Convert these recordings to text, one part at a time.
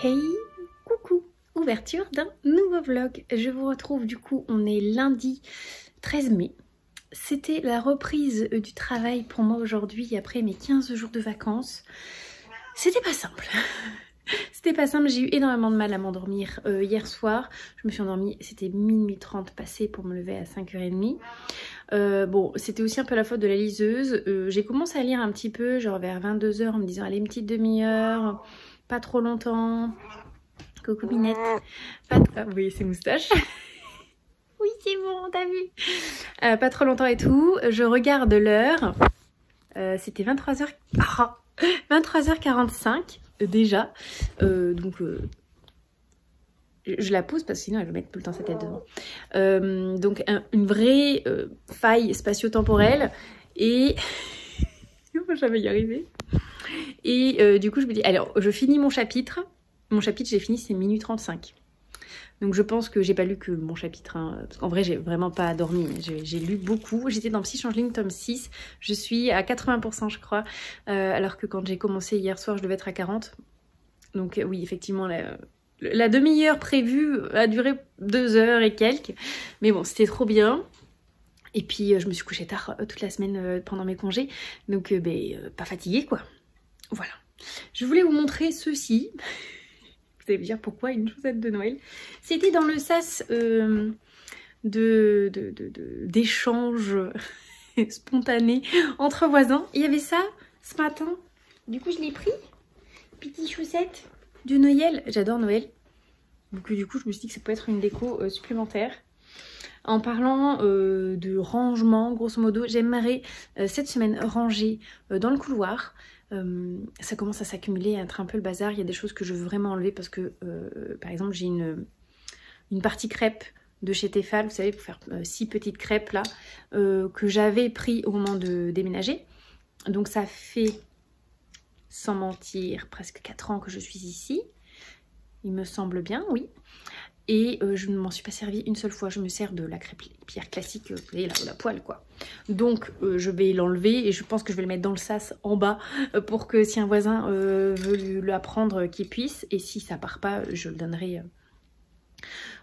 Hey, coucou, ouverture d'un nouveau vlog. Je vous retrouve du coup, on est lundi 13 mai. C'était la reprise du travail pour moi aujourd'hui après mes 15 jours de vacances. C'était pas simple. C'était pas simple, j'ai eu énormément de mal à m'endormir hier soir. Je me suis endormie, c'était minuit 30 passé pour me lever à 5h30. Bon, c'était aussi un peu la faute de la liseuse. J'ai commencé à lire un petit peu, genre vers 22h en me disant allez, une petite demi-heure, pas trop longtemps. Coucou Minette. Oui, c'est moustache. Oui, c'est bon, t'as vu. Pas trop longtemps et tout. Je regarde l'heure. C'était 23h45 déjà. Donc je la pose parce que sinon elle va mettre tout le temps sa tête devant. Donc une vraie faille spatio-temporelle. Et je vais y arriver. Et du coup je me dis, alors je finis mon chapitre. Mon chapitre, j'ai fini, c'est minuit 35. Donc je pense que j'ai pas lu que mon chapitre, hein, parce qu'en vrai j'ai vraiment pas dormi, j'ai lu beaucoup. J'étais dans Psy Changeling tome 6, je suis à 80% je crois, alors que quand j'ai commencé hier soir je devais être à 40. Donc oui, effectivement la demi-heure prévue a duré 2 heures et quelques, mais bon c'était trop bien. Et puis je me suis couchée tard toute la semaine pendant mes congés, donc pas fatiguée quoi. Voilà. Je voulais vous montrer ceci. Vous allez me dire pourquoi une chaussette de Noël. C'était dans le sas d'échange spontané entre voisins. Il y avait ça ce matin. Du coup, je l'ai pris. Petite chaussette de Noël. J'adore Noël. Donc du coup, je me suis dit que ça peut être une déco supplémentaire. En parlant de rangement, grosso modo, j'aimerais cette semaine ranger dans le couloir. Ça commence à s'accumuler, à être un peu le bazar. Il y a des choses que je veux vraiment enlever parce que, par exemple, j'ai une partie crêpe de chez Tefal, vous savez, pour faire 6 petites crêpes là, que j'avais pris au moment de déménager. Donc ça fait, sans mentir, presque 4 ans que je suis ici. Il me semble bien, oui. Et je ne m'en suis pas servi une seule fois. Je me sers de la crêpe pierre classique, vous voyez, la poêle quoi. Donc je vais l'enlever et je pense que je vais le mettre dans le sas en bas pour que si un voisin veut la prendre, qu'il puisse. Et si ça part pas, je le donnerai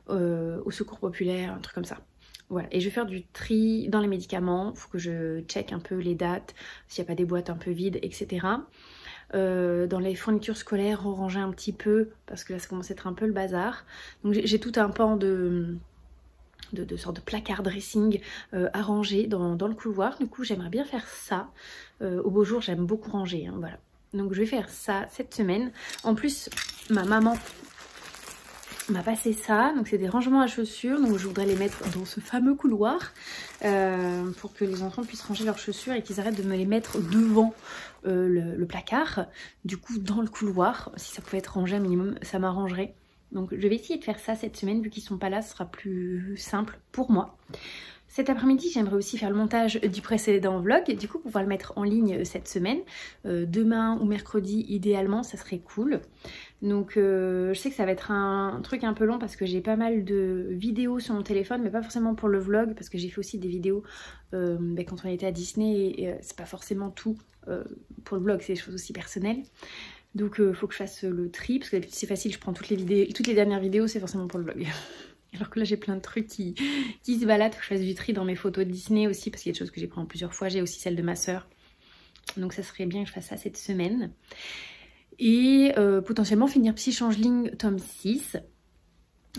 au secours populaire, un truc comme ça. Voilà, et je vais faire du tri dans les médicaments. Il faut que je check un peu les dates, s'il n'y a pas des boîtes un peu vides, etc. Dans les fournitures scolaires, ranger un petit peu parce que là ça commence à être un peu le bazar. Donc j'ai tout un pan de sorte de placard dressing à ranger dans le couloir. Du coup j'aimerais bien faire ça. Au beau jour j'aime beaucoup ranger, hein, voilà. Donc je vais faire ça cette semaine. En plus ma maman m'a passé ça, donc c'est des rangements à chaussures, donc je voudrais les mettre dans ce fameux couloir pour que les enfants puissent ranger leurs chaussures et qu'ils arrêtent de me les mettre devant le placard. Du coup dans le couloir, si ça pouvait être rangé un minimum, ça m'arrangerait. Donc je vais essayer de faire ça cette semaine, vu qu'ils sont pas là, ce sera plus simple pour moi. Cet après-midi, j'aimerais aussi faire le montage du précédent vlog, du coup pouvoir le mettre en ligne cette semaine. Demain ou mercredi, idéalement, ça serait cool. Donc je sais que ça va être un truc un peu long parce que j'ai pas mal de vidéos sur mon téléphone, mais pas forcément pour le vlog, parce que j'ai fait aussi des vidéos quand on était à Disney, et c'est pas forcément tout pour le vlog, c'est des choses aussi personnelles. Donc faut que je fasse le tri, parce que d'habitude c'est facile, je prends toutes les dernières vidéos, c'est forcément pour le vlog. Alors que là j'ai plein de trucs qui se baladent, faut que je fasse du tri dans mes photos de Disney aussi, parce qu'il y a des choses que j'ai prises plusieurs fois, j'ai aussi celle de ma soeur. Donc ça serait bien que je fasse ça cette semaine. Et potentiellement finir Psy Changeling tome 6.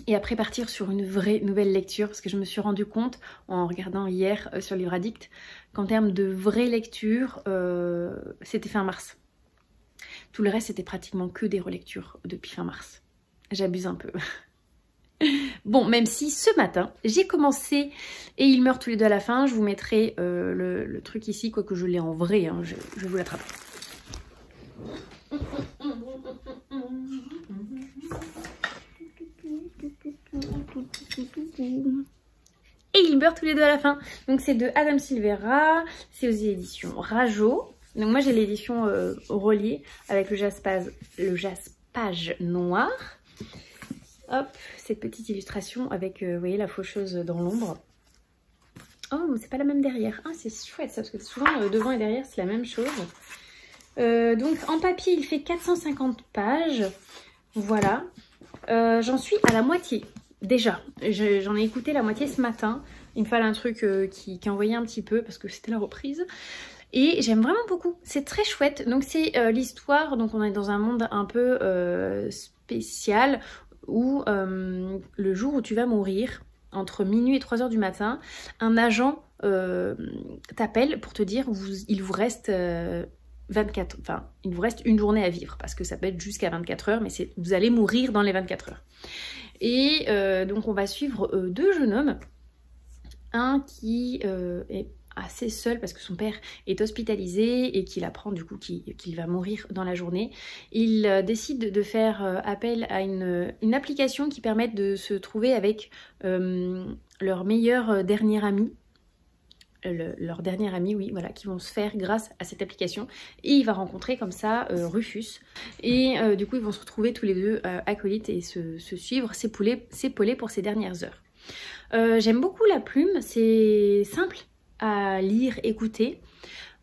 Et après partir sur une vraie nouvelle lecture, parce que je me suis rendu compte en regardant hier sur Livre Addict qu'en termes de vraie lecture, c'était fin mars. Tout le reste c'était pratiquement que des relectures depuis fin mars. J'abuse un peu. Bon, même si ce matin j'ai commencé et ils meurent tous les deux à la fin, je vous mettrai le truc ici, quoique je l'ai en vrai, hein, je vais vous l'attraper. Et ils meurent tous les deux à la fin. Donc c'est de Adam Silvera, c'est aux éditions Rajo. Donc moi j'ai l'édition reliée avec le jaspage noir. Hop, cette petite illustration avec, vous voyez, la faucheuse dans l'ombre. Oh, mais c'est pas la même derrière. Ah, c'est chouette ça, parce que souvent devant et derrière c'est la même chose. Donc en papier il fait 450 pages. Voilà, j'en suis à la moitié déjà. J'en ai écouté la moitié ce matin. Il me fallait un truc qui envoyait un petit peu parce que c'était la reprise. Et j'aime vraiment beaucoup, c'est très chouette. Donc c'est l'histoire, donc on est dans un monde un peu spécial où le jour où tu vas mourir, entre minuit et 3 h du matin, un agent t'appelle pour te dire il vous reste 24, enfin il vous reste une journée à vivre parce que ça peut être jusqu'à 24 heures, mais vous allez mourir dans les 24 heures. Et donc on va suivre deux jeunes hommes, un qui est assez seul parce que son père est hospitalisé et qu'il apprend du coup qu'il va mourir dans la journée. Il décide de faire appel à une application qui permet de se trouver avec leur meilleur dernier ami. Leur dernier ami, oui, voilà, qui vont se faire grâce à cette application. Et il va rencontrer comme ça Rufus. Et du coup, ils vont se retrouver tous les deux acolytes et se suivre, s'épauler pour ces dernières heures. J'aime beaucoup la plume, c'est simple à lire, écouter.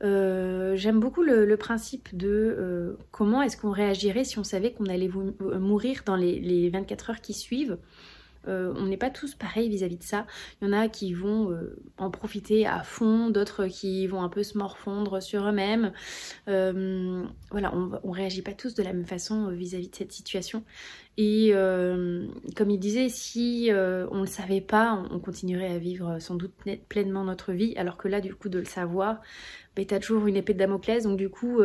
J'aime beaucoup le principe de comment est-ce qu'on réagirait si on savait qu'on allait mourir dans les 24 heures qui suivent. On n'est pas tous pareils vis-à-vis de ça. Il y en a qui vont en profiter à fond, d'autres qui vont un peu se morfondre sur eux-mêmes. Voilà, on réagit pas tous de la même façon vis-à-vis de cette situation. Et comme il disait, si on le savait pas, on continuerait à vivre sans doute pleinement notre vie, alors que là, du coup, de le savoir, ben, t'as toujours une épée de Damoclès, donc du coup...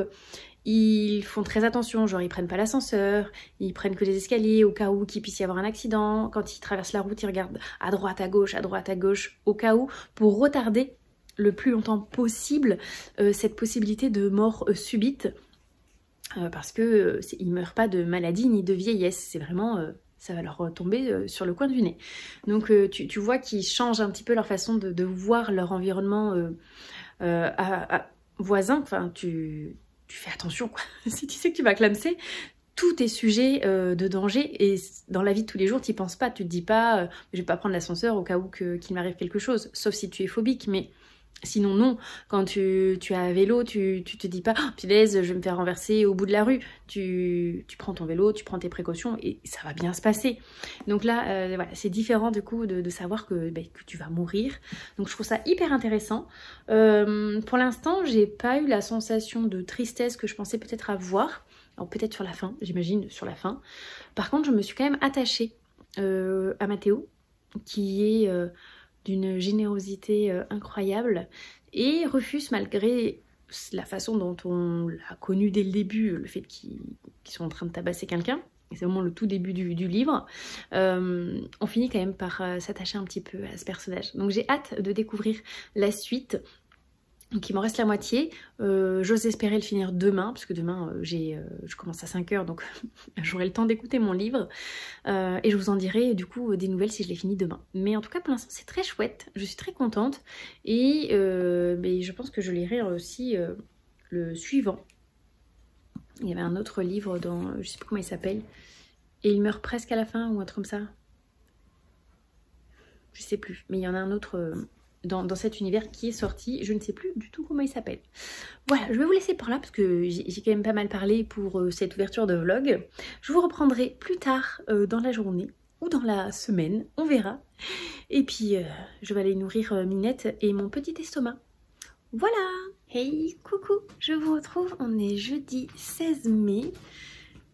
ils font très attention, genre ils prennent pas l'ascenseur, ils prennent que les escaliers au cas où qu'il puisse y avoir un accident. Quand ils traversent la route, ils regardent à droite, à gauche, au cas où, pour retarder le plus longtemps possible cette possibilité de mort subite. Parce que ils meurent pas de maladie ni de vieillesse, c'est vraiment... ça va leur tomber sur le coin du nez. Donc tu vois qu'ils changent un petit peu leur façon de voir leur environnement voisin. Enfin, tu fais attention, quoi. Si tu sais que tu vas clamser, tout est sujet de danger. Et dans la vie de tous les jours, tu n'y penses pas. Tu te dis pas, je vais pas prendre l'ascenseur au cas où qu'il m'arrive quelque chose. Sauf si tu es phobique, mais... Sinon non, quand tu es à vélo, tu te dis pas oh, « Punaise, je vais me faire renverser au bout de la rue ». Tu prends ton vélo, tu prends tes précautions et ça va bien se passer. Donc là, voilà, c'est différent du coup de savoir que tu vas mourir. Donc je trouve ça hyper intéressant. Pour l'instant, j'ai pas eu la sensation de tristesse que je pensais peut-être avoir. Alors peut-être sur la fin, j'imagine sur la fin. Par contre, je me suis quand même attachée à Mathéo, qui est... d'une générosité incroyable. Et Rufus, malgré la façon dont on l'a connu dès le début, le fait qu'ils sont en train de tabasser quelqu'un, c'est vraiment le tout début du livre, on finit quand même par s'attacher un petit peu à ce personnage. Donc j'ai hâte de découvrir la suite. Donc il m'en reste la moitié, j'ose espérer le finir demain, parce que demain je commence à 5 h, donc j'aurai le temps d'écouter mon livre, et je vous en dirai du coup des nouvelles si je l'ai fini demain. Mais en tout cas pour l'instant c'est très chouette, je suis très contente, et je pense que je lirai aussi le suivant. Il y avait un autre livre dans, je sais plus comment il s'appelle, et il meurt presque à la fin ou un truc comme ça. Je sais plus, mais il y en a un autre... Dans cet univers qui est sorti, je ne sais plus du tout comment il s'appelle. Voilà, je vais vous laisser par là parce que j'ai quand même pas mal parlé pour cette ouverture de vlog. Je vous reprendrai plus tard dans la journée ou dans la semaine, on verra. Et puis, je vais aller nourrir Minette et mon petit estomac. Voilà. Hey, coucou, je vous retrouve, on est jeudi 16 mai.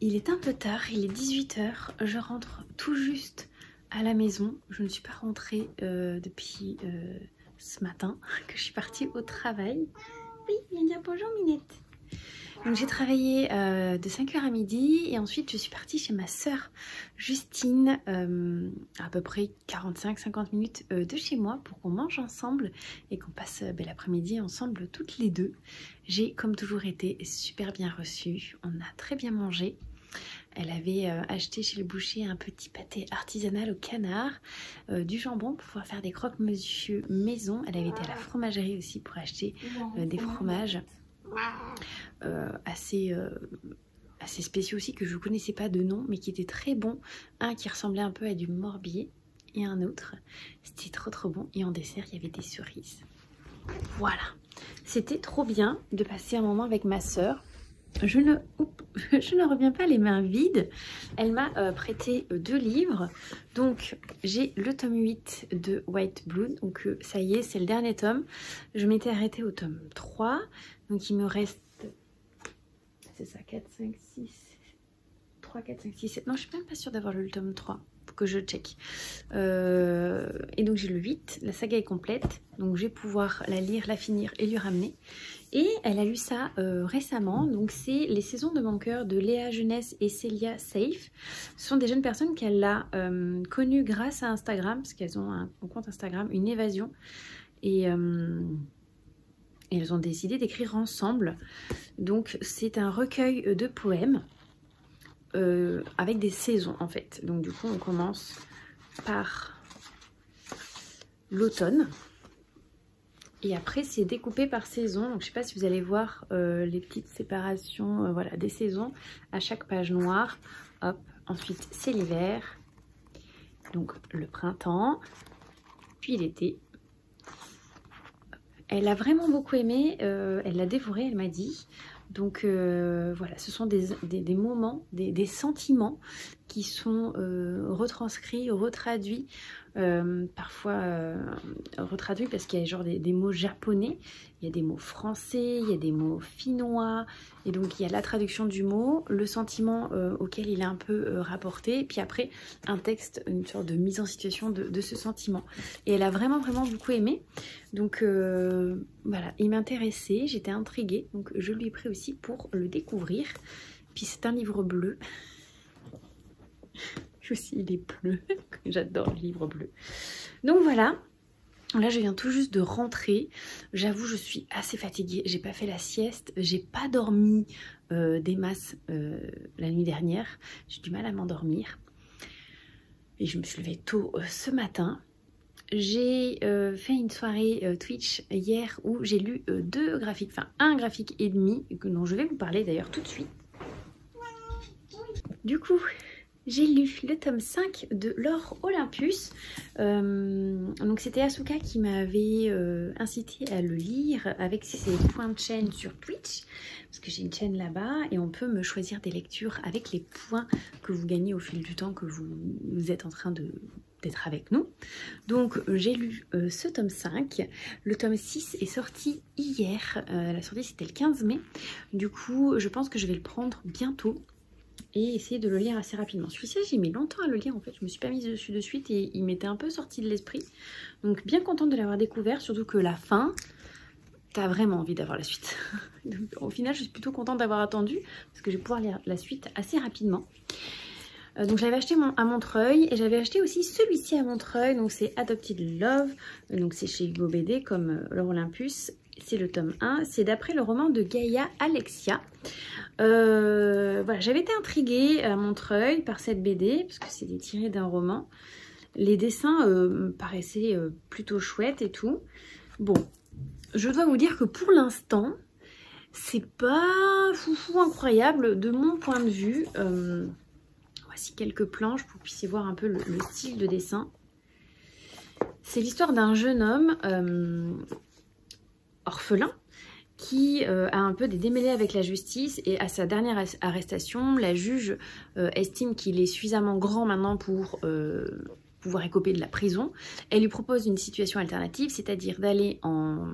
Il est un peu tard, il est 18 h, je rentre tout juste à la maison. Je ne suis pas rentrée depuis... ce matin que je suis partie au travail. Oui, viens dire bonjour Minette. Donc j'ai travaillé de 5 h à midi et ensuite je suis partie chez ma sœur Justine à peu près 45-50 minutes de chez moi pour qu'on mange ensemble et qu'on passe l'après-midi ensemble toutes les deux. J'ai comme toujours été super bien reçue, on a très bien mangé. Elle avait acheté chez le boucher un petit pâté artisanal au canard, du jambon pour pouvoir faire des croque-monsieur maison. Elle avait été à la fromagerie aussi pour acheter des fromages assez spéciaux aussi que je ne connaissais pas de nom mais qui étaient très bons. Un qui ressemblait un peu à du morbier et un autre. C'était trop bon et en dessert il y avait des cerises. Voilà, c'était trop bien de passer un moment avec ma sœur. je ne reviens pas les mains vides. Elle m'a prêté 2 livres. Donc j'ai le tome 8 de White Blood. Donc ça y est, c'est le dernier tome. Je m'étais arrêtée au tome 3. Donc il me reste... C'est ça, 4, 5, 6... 3, 4, 5, 6, 7... Non, je suis même pas sûre d'avoir lu le tome 3. Faut que je check. Et donc j'ai le 8. La saga est complète. Donc je vais pouvoir la lire, la finir et lui ramener. Et elle a lu ça récemment, donc c'est Les Saisons de mon cœur de Léa Jeunesse et Célia Safe. Ce sont des jeunes personnes qu'elle a connues grâce à Instagram, parce qu'elles ont un compte Instagram, une évasion. Et elles ont décidé d'écrire ensemble. Donc c'est un recueil de poèmes avec des saisons en fait. Donc du coup on commence par l'automne. Et après, c'est découpé par saison. Donc, je ne sais pas si vous allez voir les petites séparations voilà, des saisons à chaque page noire. Hop. Ensuite, c'est l'hiver. Donc, le printemps. Puis l'été. Elle a vraiment beaucoup aimé. Elle l'a dévoré, elle m'a dit. Donc, voilà, ce sont des moments, des sentiments qui sont retranscrits, retraduits. Parfois retraduits parce qu'il y a genre des mots japonais, il y a des mots français, il y a des mots finnois, et donc il y a la traduction du mot, le sentiment auquel il est un peu rapporté, et puis après un texte, une sorte de mise en situation de ce sentiment. Et elle a vraiment beaucoup aimé, donc voilà, il m'intéressait, j'étais intriguée, donc je lui ai pris aussi pour le découvrir. Puis c'est un livre bleu. Aussi il est bleu, j'adore le livre bleu. Donc voilà, là je viens tout juste de rentrer, j'avoue je suis assez fatiguée, j'ai pas fait la sieste, j'ai pas dormi des masses la nuit dernière, j'ai du mal à m'endormir et je me suis levée tôt ce matin. J'ai fait une soirée Twitch hier où j'ai lu 2 graphiques, enfin un graphique et demi dont je vais vous parler d'ailleurs tout de suite. Du coup, j'ai lu le tome 5 de Lore Olympus. Donc c'était Asuka qui m'avait incité à le lire avec ses points de chaîne sur Twitch. Parce que j'ai une chaîne là-bas et on peut me choisir des lectures avec les points que vous gagnez au fil du temps que vous êtes en train d'être avec nous. Donc j'ai lu ce tome 5. Le tome 6 est sorti hier. La sortie c'était le 15 mai. Du coup je pense que je vais le prendre bientôt. Et essayer de le lire assez rapidement. Celui-ci, j'ai mis longtemps à le lire en fait. Je me suis pas mise dessus de suite et il m'était un peu sorti de l'esprit. Donc bien contente de l'avoir découvert, surtout que la fin, t'as vraiment envie d'avoir la suite. Donc, au final, je suis plutôt contente d'avoir attendu parce que je vais pouvoir lire la suite assez rapidement. Donc j'avais acheté à Montreuil et j'avais acheté aussi celui-ci à Montreuil. Donc c'est Adopted Love. Donc c'est chez Hugo BD comme Lore Olympus. C'est le tome 1. C'est d'après le roman de Gaïa Alexia. Voilà, j'avais été intriguée à Montreuil par cette BD parce que c'était tiré d'un roman. Les dessins me paraissaient plutôt chouettes et tout. Bon, je dois vous dire que pour l'instant, c'est pas foufou incroyable de mon point de vue. Voici quelques planches pour que vous puissiez voir un peu le style de dessin. C'est l'histoire d'un jeune homme orphelin qui a un peu des démêlés avec la justice et à sa dernière arrestation, la juge estime qu'il est suffisamment grand maintenant pour pouvoir écoper de la prison. Elle lui propose une situation alternative, c'est-à-dire d'aller en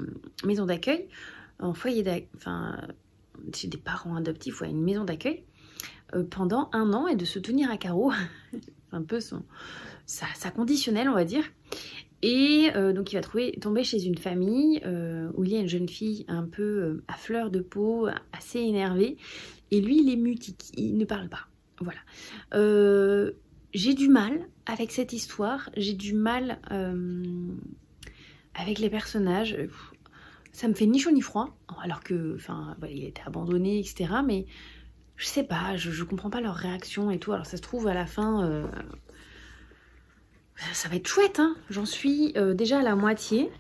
maison d'accueil, en foyer d'accueil, enfin chez des parents adoptifs ou à une maison d'accueil pendant 1 an et de se tenir à carreau, un peu sa conditionnelle on va dire. Et donc il va tomber chez une famille où il y a une jeune fille un peu à fleur de peau, assez énervée. Et lui il est mutique, il ne parle pas. Voilà. J'ai du mal avec cette histoire, j'ai du mal avec les personnages. Ça me fait ni chaud ni froid, alors que, enfin, voilà, il a été abandonné, etc. Mais je sais pas, je comprends pas leur réaction et tout. Alors ça se trouve à la fin... ça va être chouette, hein. J'en suis déjà à la moitié.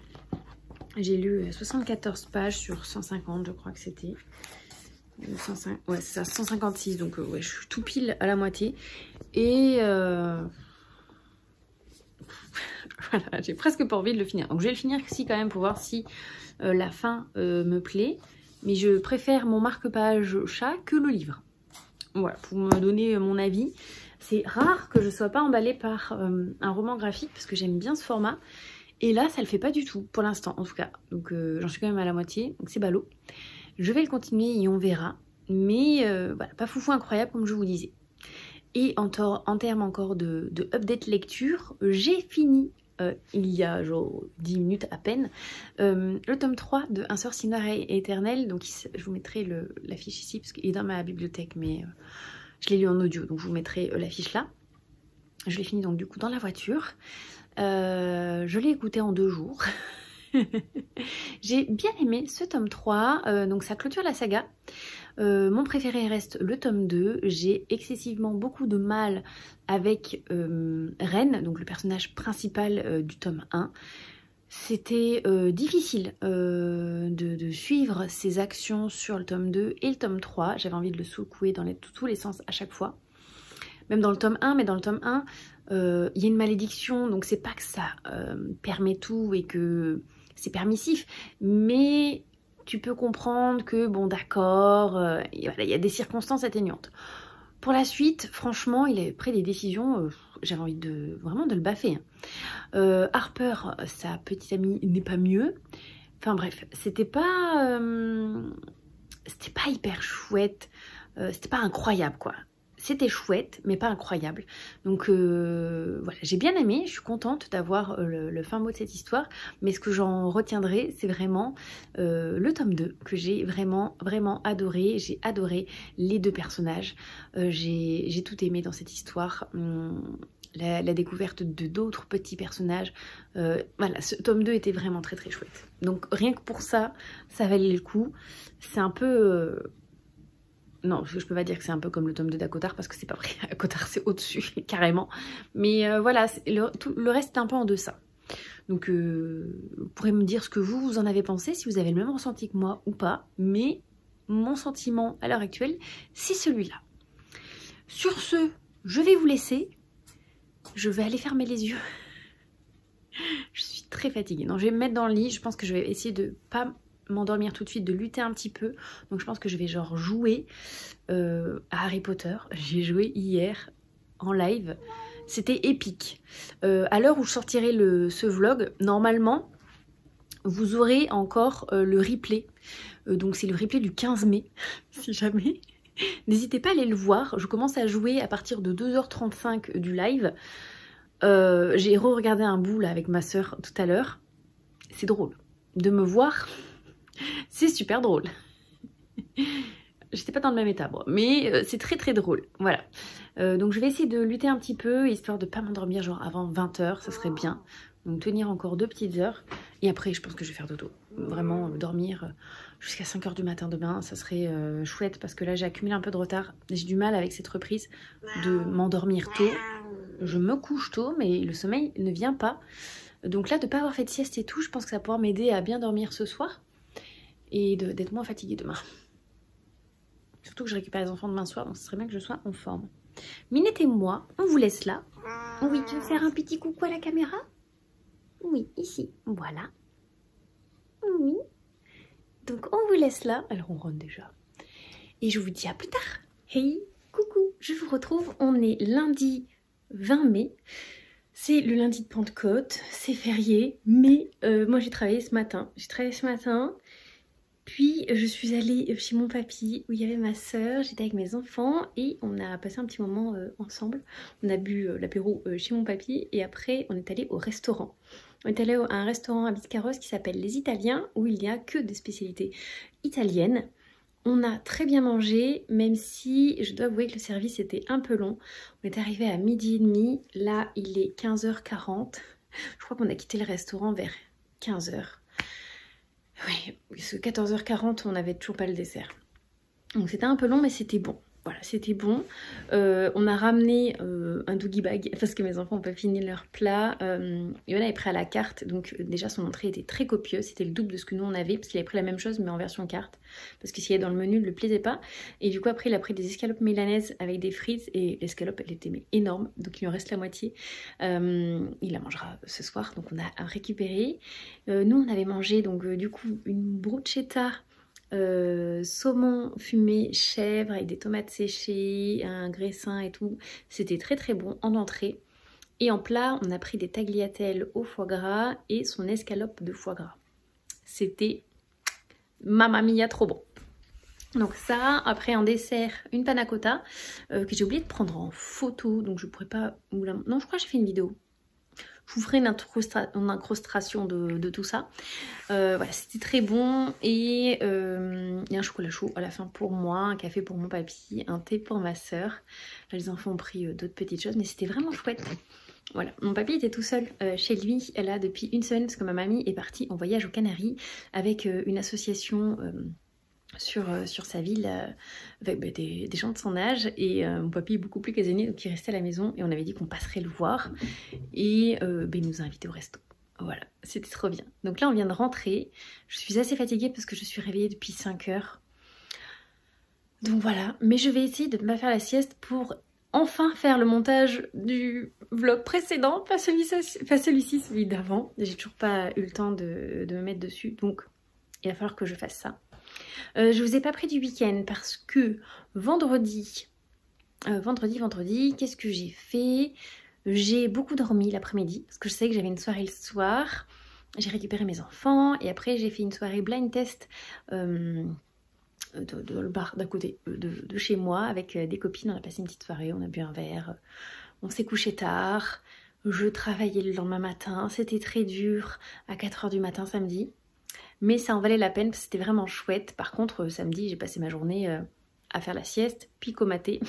J'ai lu 74 pages sur 150, je crois que c'était. 105, ouais, c'est ça, 156. Donc, ouais, je suis tout pile à la moitié. Et voilà, j'ai presque pas envie de le finir. Donc, je vais le finir ici quand même pour voir si la fin me plaît. mais je préfère mon marque-page chat que le livre. Voilà, pour me donner mon avis. C'est rare que je ne sois pas emballée par un roman graphique parce que j'aime bien ce format. Et là, ça le fait pas du tout, pour l'instant en tout cas. Donc j'en suis quand même à la moitié, donc c'est ballot. Je vais le continuer et on verra. Mais voilà, pas foufou incroyable comme je vous disais. Et en termes encore de update lecture, j'ai fini il y a genre 10 minutes à peine le tome 3 de Un sorcier éternel. Donc je vous mettrai l'affiche ici parce qu'il est dans ma bibliothèque, mais je l'ai lu en audio, donc je vous mettrai l'affiche là. Je l'ai fini donc du coup dans la voiture. Je l'ai écouté en 2 jours. J'ai bien aimé ce tome 3, donc ça clôture la saga. Mon préféré reste le tome 2. J'ai excessivement beaucoup de mal avec Ren, donc le personnage principal du tome 1. C'était difficile de suivre ses actions sur le tome 2 et le tome 3. J'avais envie de le secouer dans tous les sens à chaque fois. Même dans le tome 1, mais dans le tome 1, il y a une malédiction, donc c'est pas que ça permet tout et que c'est permissif, mais tu peux comprendre que, bon d'accord, voilà, il y a des circonstances atténuantes. Pour la suite, franchement, il avait pris des décisions, j'avais envie vraiment de le baffer. Harper, sa petite amie, n'est pas mieux. Enfin bref, c'était pas hyper chouette, c'était pas incroyable quoi. C'était chouette, mais pas incroyable. Donc voilà, j'ai bien aimé, je suis contente d'avoir le fin mot de cette histoire. Mais ce que j'en retiendrai, c'est vraiment le tome 2, que j'ai vraiment, vraiment adoré. J'ai adoré les 2 personnages. J'ai tout aimé dans cette histoire. La découverte de d'autres petits personnages. Voilà, ce tome 2 était vraiment très très chouette. Donc rien que pour ça, ça valait le coup. C'est un peu... Non, je peux pas dire que c'est un peu comme le tome 2 d'Akotar parce que c'est pas vrai, Akotar c'est au-dessus, carrément. Mais voilà, le reste est un peu en deçà. Donc vous pourrez me dire ce que vous en avez pensé, si vous avez le même ressenti que moi ou pas. Mais mon sentiment à l'heure actuelle, c'est celui-là. Sur ce, je vais vous laisser. Je vais aller fermer les yeux. Je suis très fatiguée. Non, je vais me mettre dans le lit. Je pense que je vais essayer de pas m'endormir tout de suite, de lutter un petit peu. Donc je pense que je vais genre jouer à Harry Potter. J'ai joué hier en live. C'était épique. À l'heure où je sortirai ce vlog, normalement, vous aurez encore le replay. Donc c'est le replay du 15 mai, si jamais. N'hésitez pas à aller le voir. Je commence à jouer à partir de 2h35 du live. J'ai re-regardé un bout là avec ma soeur tout à l'heure. C'est drôle. De me voir, c'est super drôle. J'étais pas dans le même état, bon, mais c'est très très drôle. Voilà. Donc je vais essayer de lutter un petit peu, histoire de pas m'endormir genre avant 20h, ça serait bien. Donc tenir encore 2 petites heures. Et après, je pense que je vais faire dodo. Vraiment, dormir jusqu'à 5h du matin demain, ça serait chouette. Parce que là, j'ai accumulé un peu de retard. J'ai du mal avec cette reprise de m'endormir tôt. Je me couche tôt, mais le sommeil ne vient pas. Donc là, de ne pas avoir fait de sieste et tout, je pense que ça va pouvoir m'aider à bien dormir ce soir. Et d'être moins fatiguée demain. Surtout que je récupère les enfants demain soir, donc ce serait bien que je sois en forme. Minette et moi, on vous laisse là. Oui, tu veux faire un petit coucou à la caméra? Oui, ici. Voilà. Oui. Donc on vous laisse là. Alors on rentre déjà. Et je vous dis à plus tard. Hey, coucou. Je vous retrouve. On est lundi 20 mai. C'est le lundi de Pentecôte. C'est férié. Mais moi j'ai travaillé ce matin. Puis je suis allée chez mon papy où il y avait ma soeur, j'étais avec mes enfants et on a passé un petit moment ensemble. On a bu l'apéro chez mon papy et après on est allé au restaurant. On est allé à un restaurant à Biscarrosse qui s'appelle Les Italiens où il n'y a que des spécialités italiennes. On a très bien mangé, même si je dois avouer que le service était un peu long. On est arrivé à 12h30, là il est 15h40. Je crois qu'on a quitté le restaurant vers 15h. Oui, parce que 14h40, on n'avait toujours pas le dessert. Donc c'était un peu long, mais c'était bon. Voilà, c'était bon. On a ramené un doggy bag parce que mes enfants n'ont pas fini leur plat. Et on avait pris à la carte, donc déjà son entrée était très copieuse. C'était le double de ce que nous on avait, parce qu'il avait pris la même chose mais en version carte. Parce que s'il y a dans le menu, il ne le plaisait pas. Et du coup après il a pris des escalopes milanaises avec des frites. Et l'escalope elle était mais énorme, donc il en reste la moitié. Il la mangera ce soir, donc on a récupéré. Nous on avait mangé donc du coup une bruschetta saumon fumé chèvre avec des tomates séchées, un graissin et tout. C'était très très bon en entrée. Et en plat, on a pris des tagliatelles au foie gras et son escalope de foie gras. C'était mamma mia, trop bon. Donc ça, après en dessert, une panna cotta que j'ai oublié de prendre en photo. Donc je pourrais pas... Non, je crois que j'ai fait une vidéo. Je vous ferai une incrustation de tout ça. Voilà, c'était très bon. Et un chocolat chaud à la fin pour moi, un café pour mon papy, un thé pour ma soeur. Les enfants ont pris d'autres petites choses, mais c'était vraiment chouette. Voilà, mon papy était tout seul chez lui là depuis une semaine parce que ma mamie est partie en voyage aux Canaries avec une association sur sa ville avec des gens de son âge et mon papy est beaucoup plus casanier donc il restait à la maison et on avait dit qu'on passerait le voir et il nous a invités au resto. Voilà, c'était trop bien. Donc là on vient de rentrer, je suis assez fatiguée parce que je suis réveillée depuis 5 heures. Donc voilà, mais je vais essayer de ne pas faire la sieste pour enfin faire le montage du vlog précédent, pas celui-ci, celui d'avant. J'ai toujours pas eu le temps de me mettre dessus, donc il va falloir que je fasse ça. Je vous ai pas pris du week-end parce que vendredi, qu'est-ce que j'ai fait? J'ai beaucoup dormi l'après-midi parce que je savais que j'avais une soirée le soir. J'ai récupéré mes enfants et après j'ai fait une soirée blind test dans le bar d'à côté de chez moi avec des copines. On a passé une petite soirée, on a bu un verre, on s'est couché tard. Je travaillais le lendemain matin, c'était très dur à 4 h du matin samedi. Mais ça en valait la peine parce que c'était vraiment chouette. Par contre, samedi, j'ai passé ma journée à faire la sieste, picomater.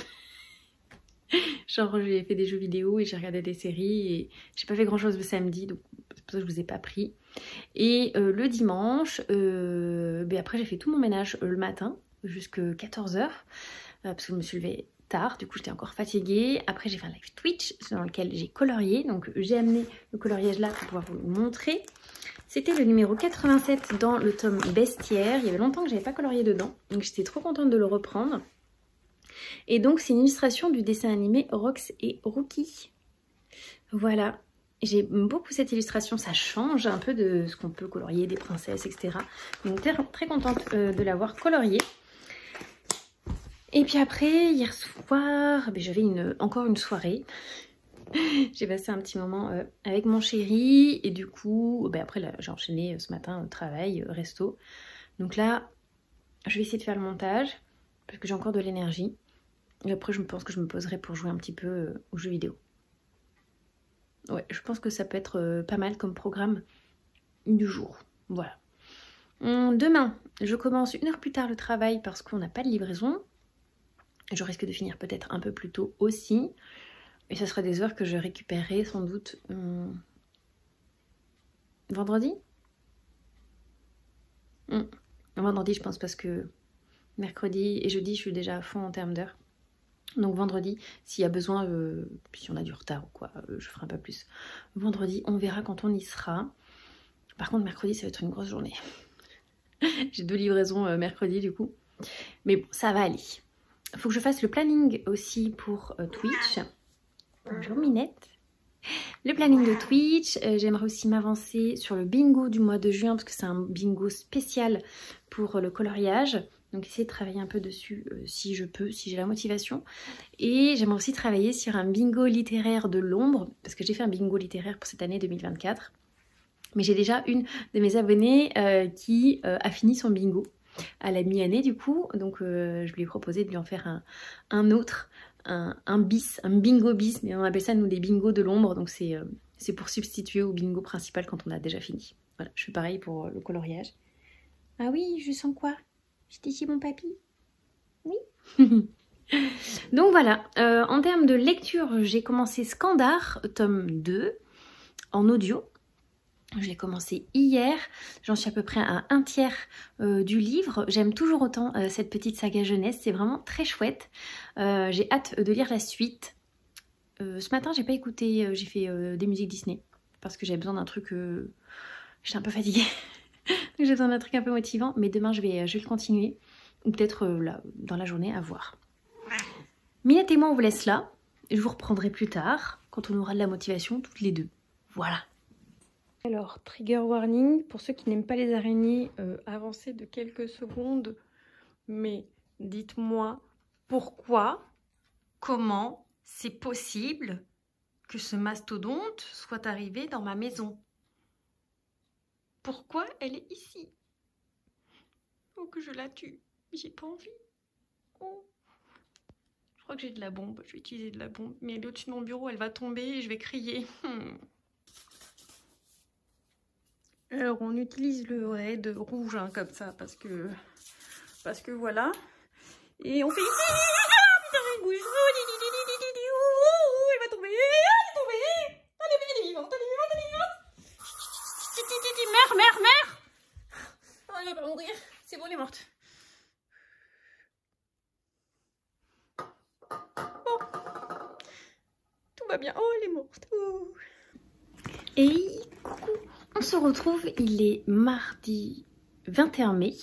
Genre, j'ai fait des jeux vidéo et j'ai regardé des séries et j'ai pas fait grand chose le samedi, donc c'est pour ça que je vous ai pas pris. Et le dimanche, après j'ai fait tout mon ménage le matin, jusqu'à 14 h, parce que je me suis levée tard, du coup j'étais encore fatiguée. Après j'ai fait un live Twitch dans lequel j'ai colorié, donc j'ai amené le coloriage là pour pouvoir vous le montrer. C'était le numéro 87 dans le tome Bestiaire. Il y avait longtemps que j'avais pas colorié dedans, donc j'étais trop contente de le reprendre. Et donc c'est une illustration du dessin animé Rox et Rookie. Voilà, j'ai beaucoup cette illustration, ça change un peu de ce qu'on peut colorier, des princesses, etc. Donc très contente de l'avoir colorié. Et puis après, hier soir, j'avais encore une soirée. J'ai passé un petit moment avec mon chéri et du coup, après j'ai enchaîné ce matin travail, resto. Donc là, je vais essayer de faire le montage parce que j'ai encore de l'énergie. Et après, je pense que je me poserai pour jouer un petit peu aux jeux vidéo. Ouais, je pense que ça peut être pas mal comme programme du jour. Voilà. Demain, je commence 1 heure plus tard le travail parce qu'on n'a pas de livraison. Je risque de finir peut-être un peu plus tôt aussi. Et ce sera des heures que je récupérerai sans doute vendredi. Vendredi, je pense, parce que mercredi et jeudi, je suis déjà à fond en termes d'heures. Donc vendredi, s'il y a besoin, si on a du retard ou quoi, je ferai un peu plus. Vendredi, on verra quand on y sera. Par contre, mercredi, ça va être une grosse journée. J'ai 2 livraisons mercredi du coup. Mais bon, ça va aller. Il faut que je fasse le planning aussi pour Twitch. Bonjour Minette. Le planning de Twitch, j'aimerais aussi m'avancer sur le bingo du mois de juin parce que c'est un bingo spécial pour le coloriage. Donc essayer de travailler un peu dessus si je peux, si j'ai la motivation. Et j'aimerais aussi travailler sur un bingo littéraire de l'ombre parce que j'ai fait un bingo littéraire pour cette année 2024. Mais j'ai déjà une de mes abonnées qui a fini son bingo à la mi-année du coup. Donc je lui ai proposé de lui en faire un autre. Un bis, un bingo bis, mais on appelle ça nous des bingos de l'ombre, donc c'est pour substituer au bingo principal quand on a déjà fini. Voilà, je fais pareil pour le coloriage. Ah oui, je sens quoi? J'étais chez mon papy. Oui. Donc voilà, en termes de lecture, j'ai commencé Scandar, tome 2, en audio. Je l'ai commencé hier, j'en suis à peu près à 1/3 du livre. J'aime toujours autant cette petite saga jeunesse, c'est vraiment très chouette. J'ai hâte de lire la suite. Ce matin, j'ai pas écouté, j'ai fait des musiques Disney parce que j'avais besoin d'un truc. J'étais un peu fatiguée, donc j'ai besoin d'un truc un peu motivant. Mais demain, je vais le continuer ou peut-être dans la journée à voir. Minette et moi, on vous laisse là. Je vous reprendrai plus tard quand on aura de la motivation toutes les deux. Voilà. Alors, trigger warning, pour ceux qui n'aiment pas les araignées, avancez de quelques secondes, mais dites-moi pourquoi, comment c'est possible que ce mastodonte soit arrivé dans ma maison? Pourquoi elle est ici? Faut que je la tue. J'ai pas envie. Oh. Je crois que j'ai de la bombe. Je vais utiliser de la bombe. Mais elle est au-dessus de mon bureau, elle va tomber et je vais crier. Alors on utilise le raid rouge hein, comme ça parce que voilà. Et on fait... Putain, elle bouge. Elle va tomber. Elle est tombée. Elle est vivante, elle est vivante, elle est vivante. Meurs. Oh, elle va pas mourir. C'est bon, elle est morte. Bon. Tout va bien. Oh, elle est morte. Oh. Et coucou. On se retrouve, il est mardi 21 mai.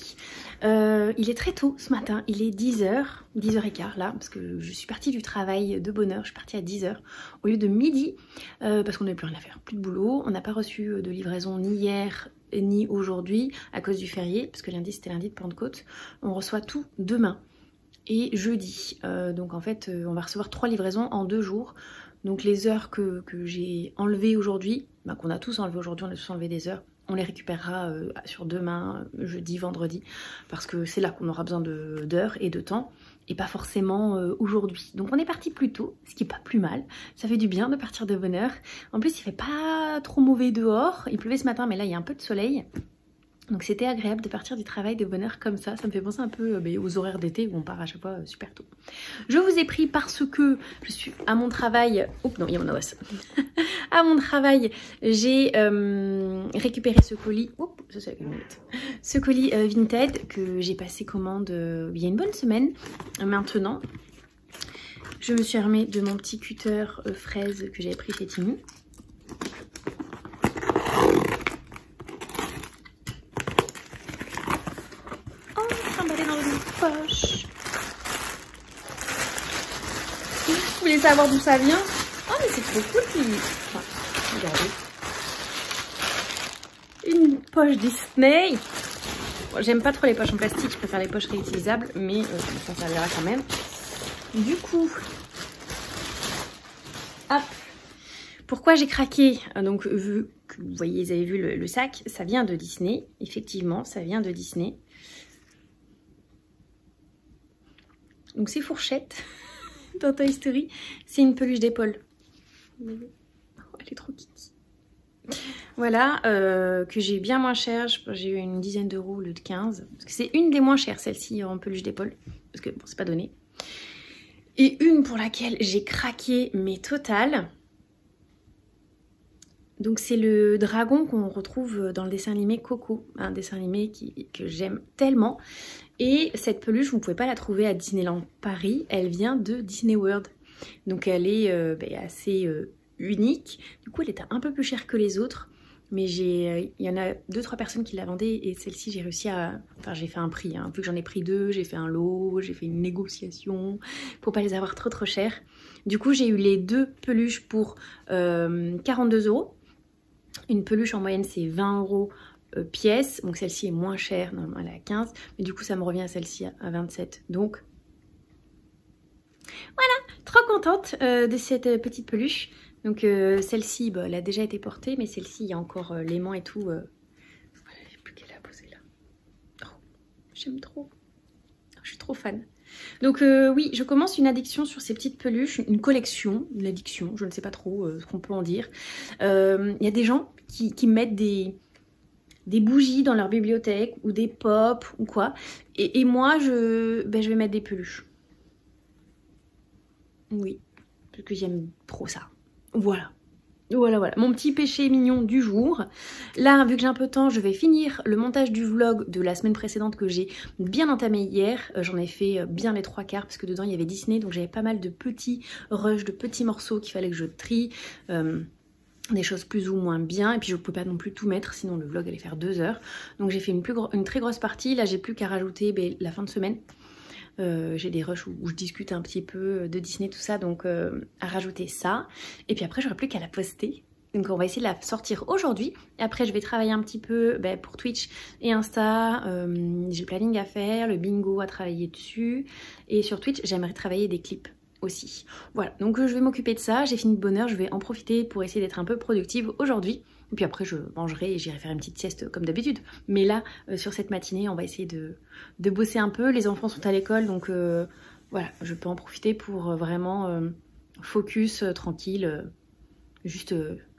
Il est très tôt ce matin, il est 10h, 10h15 là, parce que je suis partie du travail de bonne heure, je suis partie à 10h au lieu de midi, parce qu'on n'avait plus rien à faire, plus de boulot. On n'a pas reçu de livraison ni hier ni aujourd'hui à cause du férié, parce que lundi c'était lundi de Pentecôte. On reçoit tout demain et jeudi. Donc en fait, on va recevoir 3 livraisons en 2 jours. Donc les heures que j'ai enlevées aujourd'hui, bah, qu'on a tous enlevé aujourd'hui, on a tous enlevé des heures, on les récupérera sur demain, jeudi, vendredi, parce que c'est là qu'on aura besoin d'heures et de temps, et pas forcément aujourd'hui. Donc on est parti plus tôt, ce qui est pas plus mal, ça fait du bien de partir de bonne heure. En plus il fait pas trop mauvais dehors, il pleuvait ce matin mais là il y a un peu de soleil. Donc c'était agréable de partir du travail de bonne heure comme ça me fait penser un peu aux horaires d'été où on part à chaque fois super tôt. Je vous ai pris parce que je suis à mon travail... Oups, non, il y a mon os. À mon travail, j'ai récupéré ce colis... Oups, ce colis Vinted que j'ai passé commande il y a une bonne semaine. Maintenant, je me suis armée de mon petit cutter fraise que j'avais pris chez Temu. Poche. Vous voulez savoir d'où ça vient? Oh mais c'est trop cool. Enfin, regardez. Une poche Disney. Bon, j'aime pas trop les poches en plastique, je préfère les poches réutilisables, mais ça servira quand même. Du coup, hop. Pourquoi j'ai craqué? Donc vu que vous voyez, vous avez vu le sac, ça vient de Disney. Effectivement, ça vient de Disney. Donc c'est Fourchette dans Toy Story, c'est une peluche d'épaule. Oh, elle est trop kiki. Voilà, que j'ai eu bien moins cher, j'ai eu une dizaine d'euros au lieu de 15. Parce que c'est une des moins chères, celle-ci en peluche d'épaule. Parce que bon, c'est pas donné. Et une pour laquelle j'ai craqué, mais total. Donc c'est le dragon qu'on retrouve dans le dessin animé Coco. Un dessin animé que j'aime tellement. Et cette peluche, vous ne pouvez pas la trouver à Disneyland Paris, elle vient de Disney World. Donc elle est assez unique. Du coup, elle était un peu plus chère que les autres. Mais il y en a 2-3 personnes qui la vendaient et celle-ci, j'ai réussi à... Enfin, j'ai fait un prix. Hein. Vu que j'en ai pris 2, j'ai fait un lot, j'ai fait une négociation pour pas les avoir trop chères. Du coup, j'ai eu les 2 peluches pour 42 €. Une peluche en moyenne, c'est 20 € pièce, donc celle-ci est moins chère, normalement elle est à 15, mais du coup ça me revient à celle-ci à 27, donc voilà, trop contente de cette petite peluche. Donc celle-ci, bah, elle a déjà été portée, mais celle-ci, il y a encore l'aimant et tout, voilà, j'ai plus qu'elle a posé là. Oh, j'aime trop, je suis trop fan. Donc oui, je commence une addiction sur ces petites peluches, une collection, une addiction, je ne sais pas trop ce qu'on peut en dire. Il y a des gens qui mettent des bougies dans leur bibliothèque ou des pop ou quoi. Et moi, je vais mettre des peluches. Oui, parce que j'aime trop ça. Voilà. Voilà, mon petit péché mignon du jour. Là, vu que j'ai un peu de temps, je vais finir le montage du vlog de la semaine précédente que j'ai bien entamé hier. J'en ai fait bien les 3/4 parce que dedans, il y avait Disney. Donc j'avais pas mal de petits rushs, de petits morceaux qu'il fallait que je trie. Des choses plus ou moins bien, et puis je ne pouvais pas non plus tout mettre, sinon le vlog allait faire 2 heures. Donc j'ai fait une très grosse partie. Là j'ai plus qu'à rajouter la fin de semaine. J'ai des rushs où je discute un petit peu de Disney, tout ça, donc à rajouter ça. Et puis après j'aurai plus qu'à la poster. Donc on va essayer de la sortir aujourd'hui. Après je vais travailler un petit peu pour Twitch et Insta. J'ai le planning à faire, le bingo à travailler dessus. Et sur Twitch j'aimerais travailler des clips aussi. Voilà, donc je vais m'occuper de ça. J'ai fini de bonne heure, je vais en profiter pour essayer d'être un peu productive aujourd'hui. Et puis après je mangerai et j'irai faire une petite sieste comme d'habitude. Mais là, sur cette matinée, on va essayer de bosser un peu. Les enfants sont à l'école, donc voilà, je peux en profiter pour vraiment focus, tranquille, juste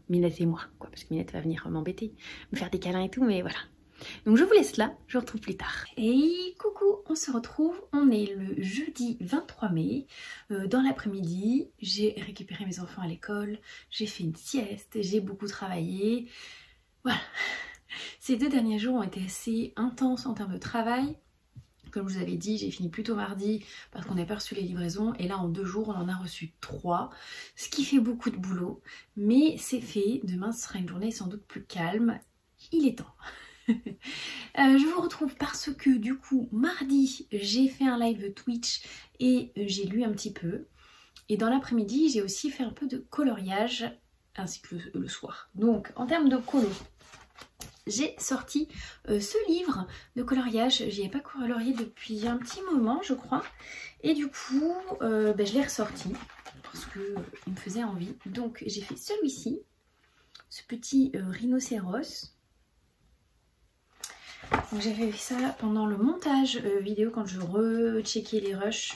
Minette et moi, quoi, parce que Minette va venir m'embêter, me faire des câlins et tout, mais voilà. Donc je vous laisse là, je vous retrouve plus tard. Et coucou, on se retrouve, on est le jeudi 23 mai, dans l'après-midi, j'ai récupéré mes enfants à l'école, j'ai fait une sieste, j'ai beaucoup travaillé, voilà. Ces 2 derniers jours ont été assez intenses en termes de travail. Comme je vous avais dit, j'ai fini plus tôt mardi parce qu'on n'a pas reçu les livraisons. Et là, en 2 jours, on en a reçu 3. Ce qui fait beaucoup de boulot. Mais c'est fait. Demain, ce sera une journée sans doute plus calme. Il est temps. Je vous retrouve parce que du coup, mardi, j'ai fait un live Twitch et j'ai lu un petit peu. Et dans l'après-midi, j'ai aussi fait un peu de coloriage ainsi que le soir. Donc, en termes de colo, j'ai sorti ce livre de coloriage. J'y ai pas colorié depuis un petit moment, je crois. Et du coup, je l'ai ressorti parce qu'il me faisait envie. Donc, j'ai fait celui-ci, ce petit rhinocéros. Donc, j'ai fait ça pendant le montage vidéo quand je recheckais les rushs.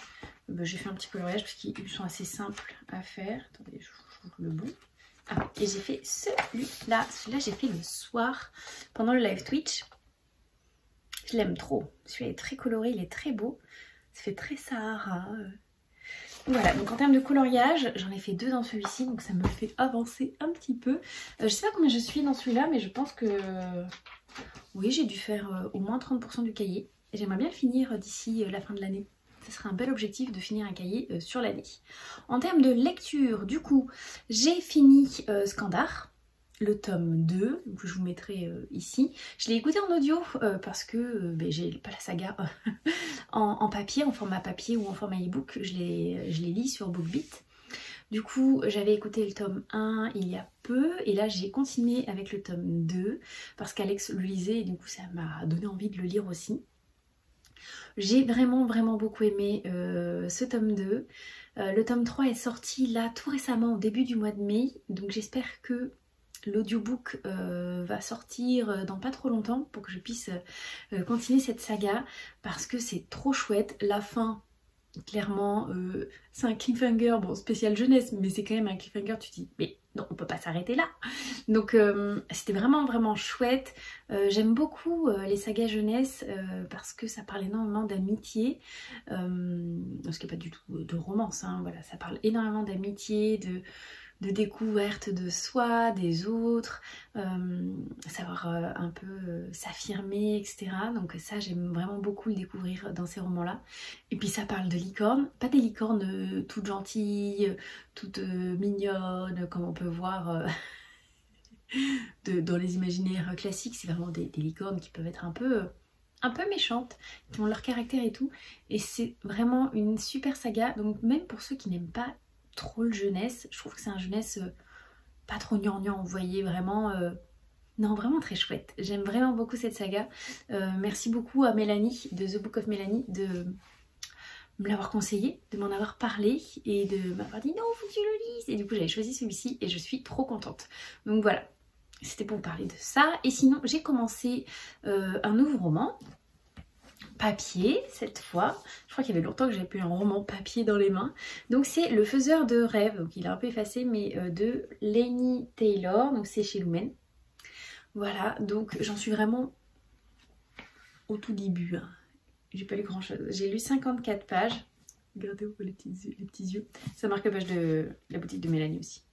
J'ai fait un petit coloriage parce qu'ils sont assez simples à faire. Attendez, je vous le bout. Ah, et j'ai fait celui-là. Celui-là, j'ai fait le soir pendant le live Twitch. Je l'aime trop. Celui-là est très coloré, il est très beau. Ça fait très Sahara. Voilà, donc en termes de coloriage, j'en ai fait 2 dans celui-ci, donc ça me fait avancer un petit peu. Je sais pas combien je suis dans celui-là, mais je pense que... oui, j'ai dû faire au moins 30% du cahier. Et j'aimerais bien le finir d'ici la fin de l'année. Ce serait un bel objectif de finir un cahier sur l'année. En termes de lecture, du coup, j'ai fini Skandar, le tome 2, que je vous mettrai ici. Je l'ai écouté en audio parce que j'ai pas la saga en papier, en format papier ou en format e-book. Je les lis sur BookBeat. Du coup, j'avais écouté le tome 1 il y a peu et là j'ai continué avec le tome 2 parce qu'Alex le lisait et du coup ça m'a donné envie de le lire aussi. J'ai vraiment beaucoup aimé ce tome 2. Le tome 3 est sorti là tout récemment au début du mois de mai. Donc j'espère que l'audiobook va sortir dans pas trop longtemps pour que je puisse continuer cette saga. Parce que c'est trop chouette. La fin, clairement, c'est un cliffhanger, bon spécial jeunesse, mais c'est quand même un cliffhanger, tu te dis mais non, on peut pas s'arrêter là. Donc c'était vraiment chouette. J'aime beaucoup les sagas jeunesse parce que ça parle énormément d'amitié, ce qui n'est pas du tout de romance, hein, voilà, ça parle énormément d'amitié, de découverte de soi, des autres, savoir un peu s'affirmer, etc. Donc ça, j'aime vraiment beaucoup le découvrir dans ces romans-là. Et puis ça parle de licornes, pas des licornes toutes gentilles, toutes mignonnes, comme on peut voir dans les imaginaires classiques. C'est vraiment des licornes qui peuvent être un peu méchantes, qui ont leur caractère et tout. Et c'est vraiment une super saga, donc même pour ceux qui n'aiment pas trop le jeunesse, je trouve que c'est un jeunesse pas trop gnangnan, vous voyez, vraiment non, vraiment très chouette. J'aime vraiment beaucoup cette saga. Merci beaucoup à Mélanie de The Book of Mélanie de me l'avoir conseillé, de m'en avoir parlé et de m'avoir dit non, faut que tu le lises. Et du coup j'avais choisi celui-ci et je suis trop contente. Donc voilà, c'était pour parler de ça. Et sinon j'ai commencé un nouveau roman papier cette fois. Je crois qu'il y avait longtemps que j'avais plus un roman papier dans les mains. Donc c'est Le Faiseur de rêves, donc il est un peu effacé, mais de Laini Taylor, donc c'est chez Lumen. Voilà, donc j'en suis vraiment au tout début. Hein. J'ai pas lu grand chose. J'ai lu 54 pages. Regardez les petits yeux. C'est la marque-page de la boutique de Mélanie aussi.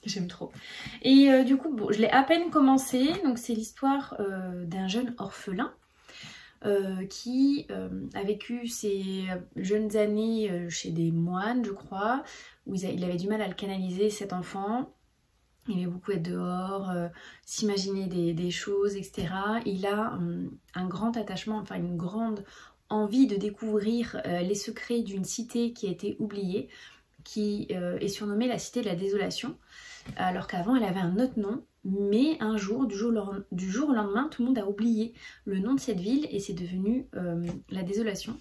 J'aime trop. Et du coup, bon, je l'ai à peine commencé. Donc c'est l'histoire d'un jeune orphelin qui a vécu ses jeunes années chez des moines, je crois, où il avait du mal à le canaliser, cet enfant. Il aimait beaucoup être dehors, s'imaginer des choses, etc. Il a un grand attachement, enfin une grande envie de découvrir les secrets d'une cité qui a été oubliée, qui est surnommée la cité de la désolation. alors qu'avant elle avait un autre nom. Mais un jour, du jour au lendemain, tout le monde a oublié le nom de cette ville et c'est devenu la désolation.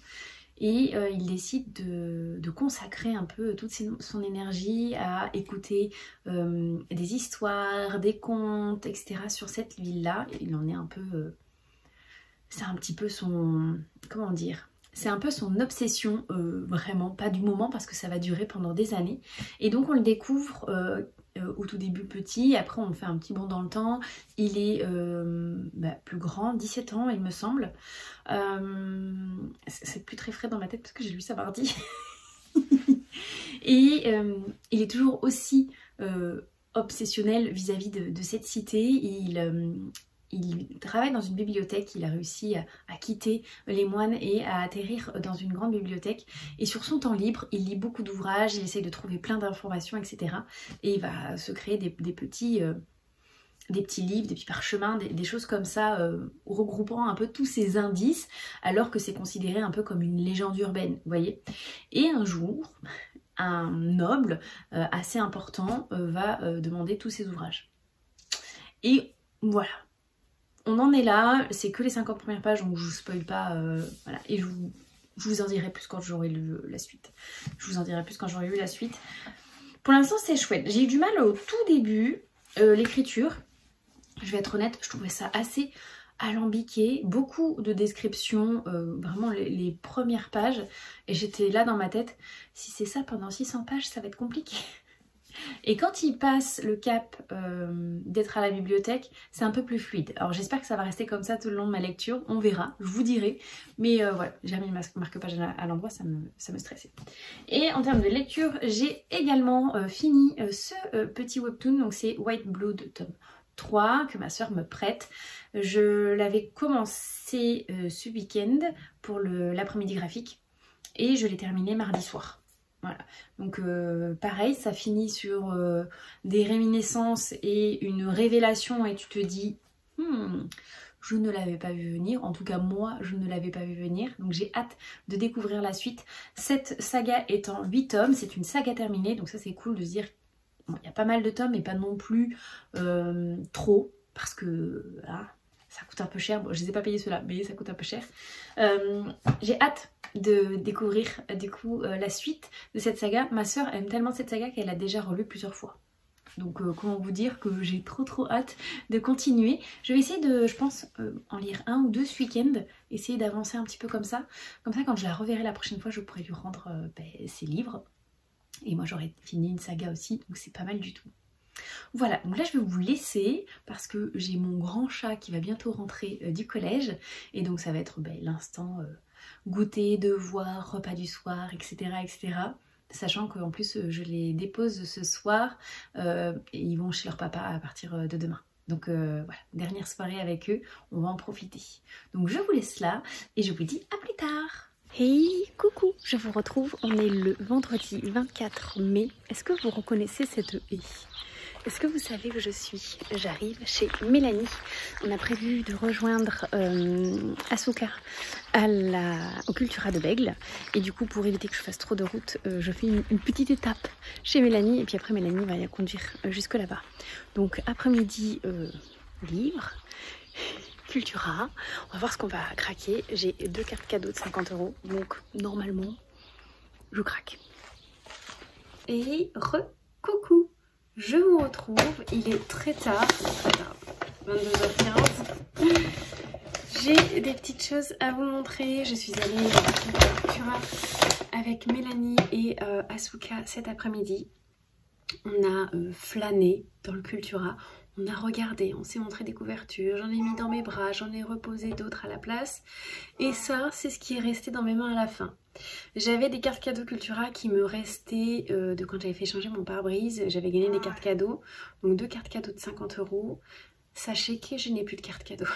Et il décide de consacrer un peu toute son énergie à écouter des histoires, des contes, etc. sur cette ville-là. Il en est un peu... c'est un petit peu son... comment dire ? C'est un peu son obsession, vraiment, pas du moment parce que ça va durer pendant des années. Et donc on le découvre au tout début petit, après on fait un petit bond dans le temps. Il est plus grand, 17 ans il me semble. C'est plus très frais dans ma tête parce que j'ai lu ça mardi. Et il est toujours aussi obsessionnel vis-à-vis de cette cité. Il travaille dans une bibliothèque, il a réussi à quitter les moines et à atterrir dans une grande bibliothèque. Et sur son temps libre, il lit beaucoup d'ouvrages, il essaye de trouver plein d'informations, etc. Et il va se créer des petits livres, des petits parchemins, des choses comme ça, regroupant un peu tous ces indices, alors que c'est considéré un peu comme une légende urbaine, vous voyez. Et un jour, un noble assez important va demander tous ces ouvrages. Et voilà. On en est là, c'est que les 50 premières pages, donc je vous spoil pas, voilà, et je vous en dirai plus quand j'aurai lu la suite. Je vous en dirai plus quand j'aurai lu la suite. Pour l'instant c'est chouette, j'ai eu du mal au tout début, l'écriture, je vais être honnête, je trouvais ça assez alambiqué, beaucoup de descriptions, vraiment les premières pages, et j'étais là dans ma tête, si c'est ça pendant 600 pages, ça va être compliqué. Et quand il passe le cap d'être à la bibliothèque, c'est un peu plus fluide. Alors j'espère que ça va rester comme ça tout le long de ma lecture, on verra, je vous dirai. Mais voilà, j'ai mis le marque-page à l'endroit, ça me stressait. Et en termes de lecture, j'ai également fini ce petit webtoon, donc c'est White Blood tome 3 que ma soeur me prête. Je l'avais commencé ce week-end pour l'après-midi graphique et je l'ai terminé mardi soir. Voilà, donc pareil, ça finit sur des réminiscences et une révélation et tu te dis je ne l'avais pas vu venir, en tout cas moi je ne l'avais pas vu venir, donc j'ai hâte de découvrir la suite. Cette saga est en 8 tomes, c'est une saga terminée, donc ça c'est cool de se dire bon, il y a pas mal de tomes mais pas non plus trop, parce que ça coûte un peu cher. Bon, je les ai pas payés ceux-là, mais ça coûte un peu cher. J'ai hâte de découvrir du coup la suite de cette saga. Ma soeur aime tellement cette saga qu'elle a déjà relu plusieurs fois. Donc comment vous dire que j'ai trop hâte de continuer. Je vais essayer de, je pense, en lire un ou deux ce week-end. Essayer d'avancer un petit peu comme ça. Comme ça quand je la reverrai la prochaine fois, je pourrai lui rendre ses livres. Et moi j'aurai fini une saga aussi, donc c'est pas mal du tout. Voilà, donc là je vais vous laisser parce que j'ai mon grand chat qui va bientôt rentrer du collège et donc ça va être l'instant goûter, devoir, repas du soir, etc. etc. Sachant qu'en plus je les dépose ce soir et ils vont chez leur papa à partir de demain. Donc voilà, dernière soirée avec eux, on va en profiter. Donc je vous laisse là et je vous dis à plus tard. Hey, coucou, je vous retrouve, on est le vendredi 24 mai. Est-ce que vous reconnaissez cette haie ? Est-ce que vous savez où je suis? J'arrive chez Mélanie. On a prévu de rejoindre Asuka au Cultura de Bègle. Et du coup, pour éviter que je fasse trop de route, je fais une petite étape chez Mélanie. Et puis après, Mélanie va la conduire jusque là-bas. Donc, après-midi, livre, Cultura. On va voir ce qu'on va craquer. J'ai 2 cartes cadeaux de 50 €. Donc, normalement, je craque. Et coucou! Je vous retrouve, il est très tard, 22h15. J'ai des petites choses à vous montrer. Je suis allée à Cultura avec Mélanie et Asuka cet après-midi. On a flâné dans le Cultura, on a regardé, on s'est montré des couvertures, j'en ai mis dans mes bras, j'en ai reposé d'autres à la place. Et ça, c'est ce qui est resté dans mes mains à la fin. J'avais des cartes cadeaux Cultura qui me restaient de quand j'avais fait changer mon pare-brise. J'avais gagné des cartes cadeaux, donc 2 cartes cadeaux de 50 €. Sachez que je n'ai plus de cartes cadeaux.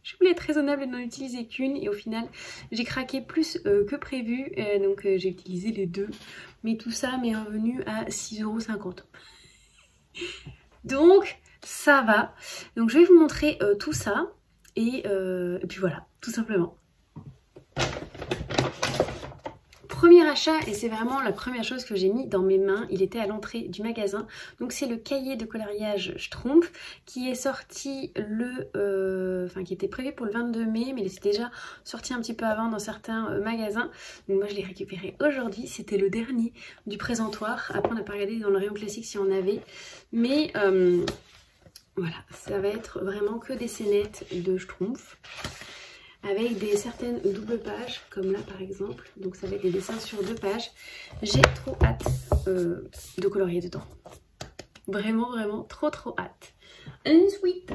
Je voulais être raisonnable et n'en utiliser qu'une et au final j'ai craqué plus que prévu, donc j'ai utilisé les 2. Mais tout ça m'est revenu à 6,50 €. Donc ça va. Donc je vais vous montrer tout ça et puis voilà, tout simplement. premier achat, et c'est vraiment la première chose que j'ai mis dans mes mains, il était à l'entrée du magasin. Donc c'est le cahier de coloriage Schtroumpf qui est sorti qui était prévu pour le 22 mai, mais il est déjà sorti un petit peu avant dans certains magasins. Donc moi je l'ai récupéré aujourd'hui, c'était le dernier du présentoir. Après on n'a pas regardé dans le rayon classique si on avait, mais voilà, ça va être vraiment que des scénettes de Schtroumpf avec certaines doubles pages, comme là par exemple. Donc ça va être des dessins sur 2 pages. J'ai trop hâte de colorier dedans. Vraiment, vraiment trop hâte. Ensuite,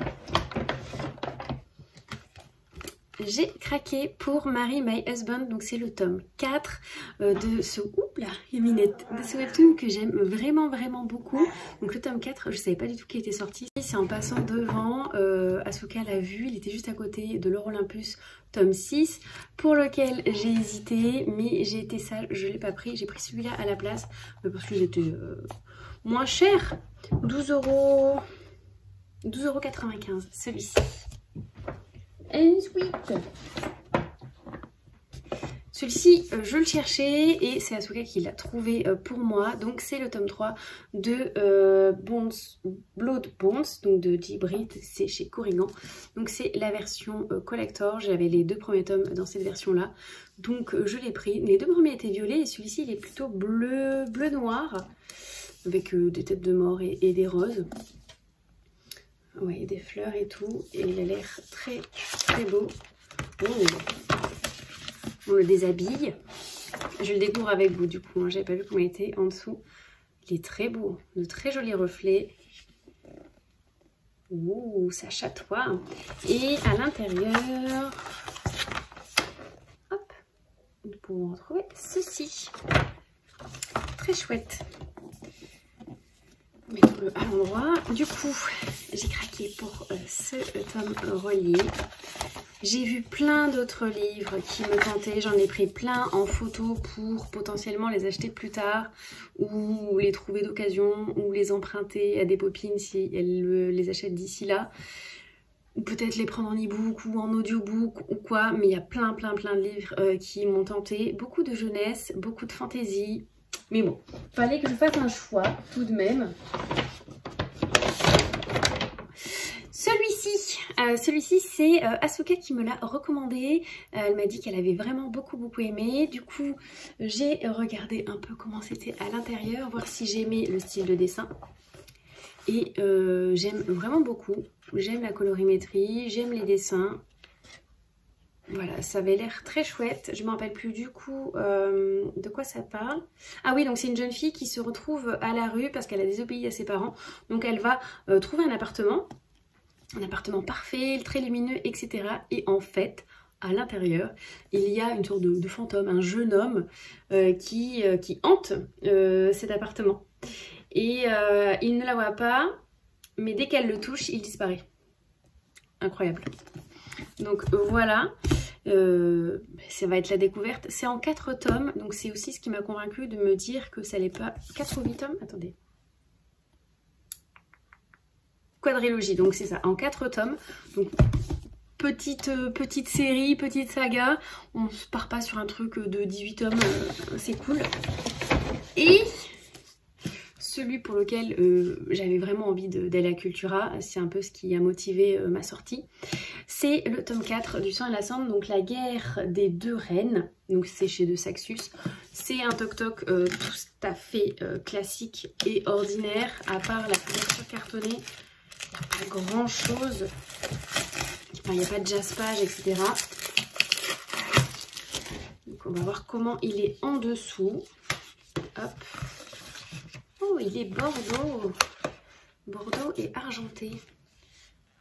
j'ai craqué pour Marry My Husband, donc c'est le tome 4 de ce webtoon que j'aime vraiment beaucoup. Donc le tome 4, je savais pas du tout qu'il était sorti. C'est en passant devant, Asuka l'a vu, il était juste à côté de l'Or Olympus tome 6, pour lequel j'ai hésité, mais j'ai été sage, je l'ai pas pris, j'ai pris celui-là à la place, parce qu'il était moins cher, 12,95 € celui-ci. Ensuite, celui-ci, je le cherchais et c'est Asuka qui l'a trouvé pour moi. Donc c'est le tome 3 de Blood Bones, donc de Gibrit, c'est chez Corrigan. Donc c'est la version collector, j'avais les 2 premiers tomes dans cette version-là. Donc je l'ai pris. Les 2 premiers étaient violets et celui-ci il est plutôt bleu-noir, avec des têtes de mort et des roses. Ouais, des fleurs et tout, et il a l'air très beau. On le déshabille. Je le découvre avec vous du coup, hein. J'avais pas vu comment il était en dessous. Il est très beau, de très jolis reflets. Ouh, ça chatoie. Et à l'intérieur, hop, nous pouvons retrouver ceci. Très chouette. Mettons-le à l'endroit. Du coup, j'ai craqué pour ce tome relié. J'ai vu plein d'autres livres qui me tentaient. J'en ai pris plein en photo pour potentiellement les acheter plus tard ou les trouver d'occasion ou les emprunter à des copines si elles les achètent d'ici là. Ou peut-être les prendre en e-book ou en audiobook ou quoi. Mais il y a plein de livres qui m'ont tenté. Beaucoup de jeunesse, beaucoup de fantaisie. Mais bon, fallait que je fasse un choix tout de même. Celui-ci c'est Asuka qui me l'a recommandé. Elle m'a dit qu'elle avait vraiment beaucoup aimé. Du coup, j'ai regardé un peu comment c'était à l'intérieur, voir si j'aimais le style de dessin. Et j'aime vraiment beaucoup. J'aime la colorimétrie, j'aime les dessins. Voilà, ça avait l'air très chouette. Je ne me rappelle plus du coup de quoi ça parle. Ah oui, donc c'est une jeune fille qui se retrouve à la rue parce qu'elle a désobéi à ses parents. Donc elle va trouver un appartement parfait, très lumineux, etc. Et en fait, à l'intérieur, il y a une sorte de fantôme, un jeune homme qui hante cet appartement. Et il ne la voit pas, mais dès qu'elle le touche, il disparaît. Incroyable. Donc voilà, ça va être la découverte. C'est en 4 tomes, donc c'est aussi ce qui m'a convaincue de me dire que ça n'allait pas... 4 ou 8 tomes? Attendez. Quadrilogie, donc c'est ça, en 4 tomes. Donc petite série, petite saga. On ne part pas sur un truc de 18 tomes, c'est cool. Et... celui pour lequel j'avais vraiment envie d'aller à Cultura, c'est un peu ce qui a motivé ma sortie. C'est le tome 4 du Sang et la Cendre, donc la guerre des 2 reines. Donc c'est chez De Saxus. C'est un toc-toc tout à fait classique et ordinaire, à part la couverture cartonnée. Il n'y a pas grand chose. Enfin, il n'y a pas de jaspage, etc. Donc on va voir comment il est en dessous. Hop. Oh, il est bordeaux. Bordeaux et argenté.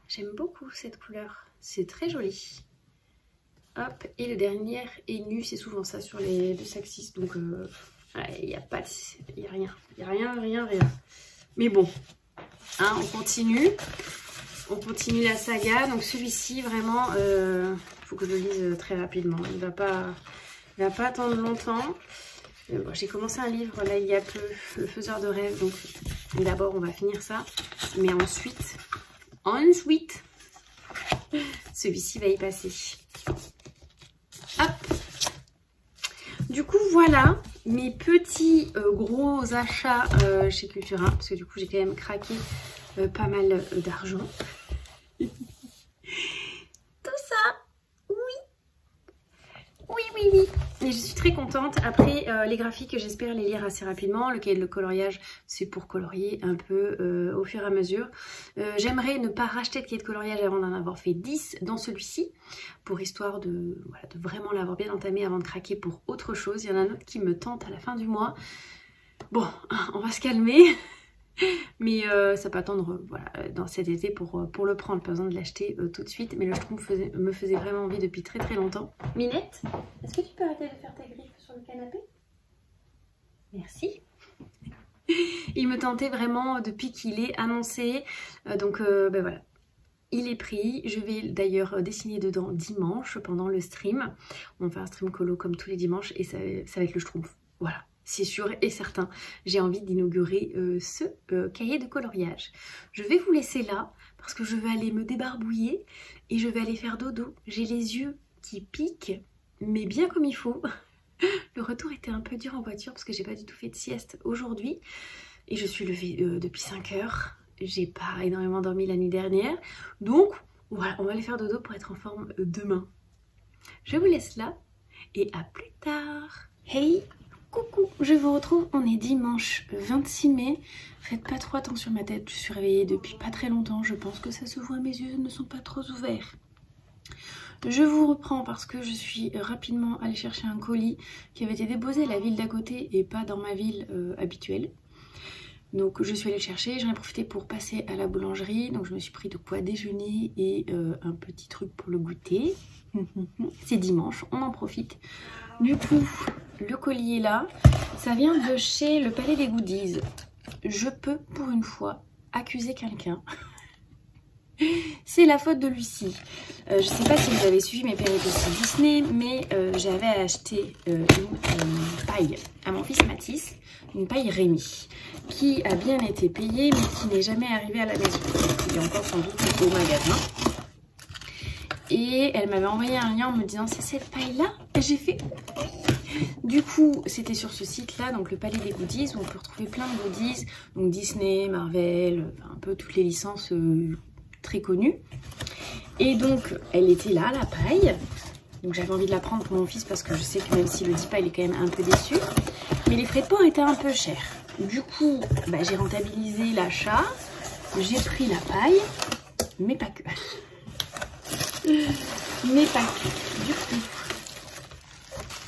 J'aime beaucoup cette couleur. C'est très joli. Hop, et le dernier est nu. C'est souvent ça sur les De Saxus. Donc, il n'y a pas de... Il n'y a rien. Il n'y a rien. Mais bon, hein, on continue. On continue la saga. Donc celui-ci, vraiment, faut que je le lise très rapidement. Il va pas attendre longtemps. Bon, j'ai commencé un livre là il y a peu, Le Faiseur de rêves, donc d'abord on va finir ça, mais ensuite celui-ci va y passer. Hop. Du coup voilà mes petits gros achats chez Cultura, parce que du coup j'ai quand même craqué pas mal d'argent. Tout ça, oui. Et je suis très contente. Après les graphiques, j'espère les lire assez rapidement. Le cahier de coloriage, c'est pour colorier un peu au fur et à mesure. J'aimerais ne pas racheter de cahier de coloriage avant d'en avoir fait 10 dans celui-ci, pour histoire de vraiment l'avoir bien entamé avant de craquer pour autre chose. Il y en a un autre qui me tente à la fin du mois. Bon, on va se calmer. Mais ça peut attendre dans cet été pour le prendre, pas besoin de l'acheter tout de suite. Mais le Schtroumpf me faisait vraiment envie depuis très longtemps. Minette, est-ce que tu peux arrêter de faire ta griffe sur le canapé? Merci. Il me tentait vraiment depuis qu'il est annoncé. Donc voilà, il est pris. Je vais d'ailleurs dessiner dedans dimanche pendant le stream. On fait un stream colo comme tous les dimanches et ça va être le Schtroumpf. Voilà. C'est sûr et certain, j'ai envie d'inaugurer ce cahier de coloriage. Je vais vous laisser là parce que je vais aller me débarbouiller et je vais aller faire dodo. J'ai les yeux qui piquent, mais bien comme il faut. Le retour était un peu dur en voiture parce que j'ai pas du tout fait de sieste aujourd'hui. Et je suis levée depuis 5 heures. J'ai pas énormément dormi la nuit dernière. Donc voilà, on va aller faire dodo pour être en forme demain. Je vous laisse là et à plus tard. Hey! Coucou, je vous retrouve, on est dimanche 26 mai. Faites pas trop attention sur ma tête, je suis réveillée depuis pas très longtemps. Je pense que ça se voit, mes yeux ne sont pas trop ouverts. Je vous reprends parce que je suis rapidement allée chercher un colis qui avait été déposé à la ville d'à côté et pas dans ma ville habituelle. Donc je suis allée le chercher, j'en ai profité pour passer à la boulangerie. Donc je me suis pris de quoi déjeuner et un petit truc pour le goûter. C'est dimanche, on en profite. Du coup, le colis est là. Ça vient de chez le Palais des Goodies. Je peux, pour une fois, accuser quelqu'un. C'est la faute de Lucie. Je sais pas si vous avez suivi mes péripéties Disney, mais j'avais acheté une paille à mon fils Mathis. Une paille Rémi, qui a bien été payée, mais qui n'est jamais arrivée à la maison. Il est encore sans doute au magasin. Et elle m'avait envoyé un lien en me disant c'est cette paille là. Et j'ai fait du coup c'était sur ce site là, donc le Palais des Goodies, où on peut retrouver plein de goodies, donc Disney, Marvel, un peu toutes les licences très connues. Et donc elle était là, la paille. Donc j'avais envie de la prendre pour mon fils parce que je sais que même s'il le dit pas, il est quand même un peu déçu. Mais les frais de port étaient un peu chers. Du coup j'ai rentabilisé l'achat, j'ai pris la paille, mais pas que. Mais pas que. Du coup,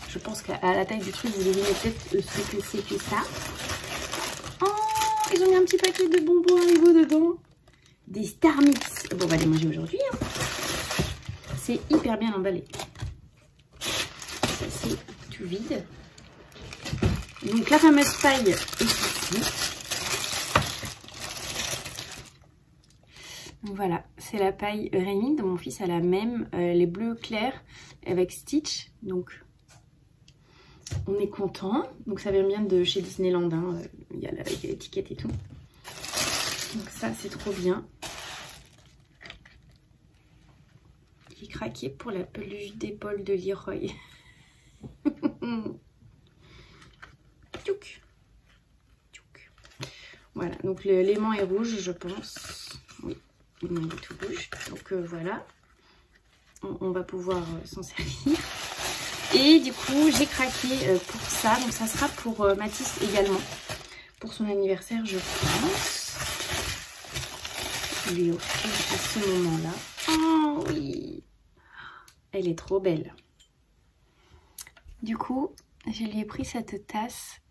je pense qu'à la taille du truc, vous devinez peut-être ce que c'est que ça. Oh, ils ont mis un petit paquet de bonbons Haribo dedans. Des Star Mix. Bon, on va les manger aujourd'hui. Hein. C'est hyper bien emballé. Ça, c'est tout vide. Donc, la fameuse paille est ici. Voilà, c'est la paille Rémi. Mon fils a la même, les bleus clairs avec Stitch. Donc, on est content. Donc, ça vient bien de chez Disneyland. Hein. Il y a l'étiquette et tout. Donc, ça, c'est trop bien. J'ai craqué pour la peluche d'épaule de Leroy. Tchouk. Tchouk. Voilà, donc l'aimant est rouge, je pense. Oui. Il est tout rouge, donc voilà, on va pouvoir s'en servir. Et du coup j'ai craqué pour ça, donc ça sera pour Mathis également, pour son anniversaire je pense. Je lui offrir à ce moment là. Oh oui, elle est trop belle. Du coup je lui ai pris cette tasse,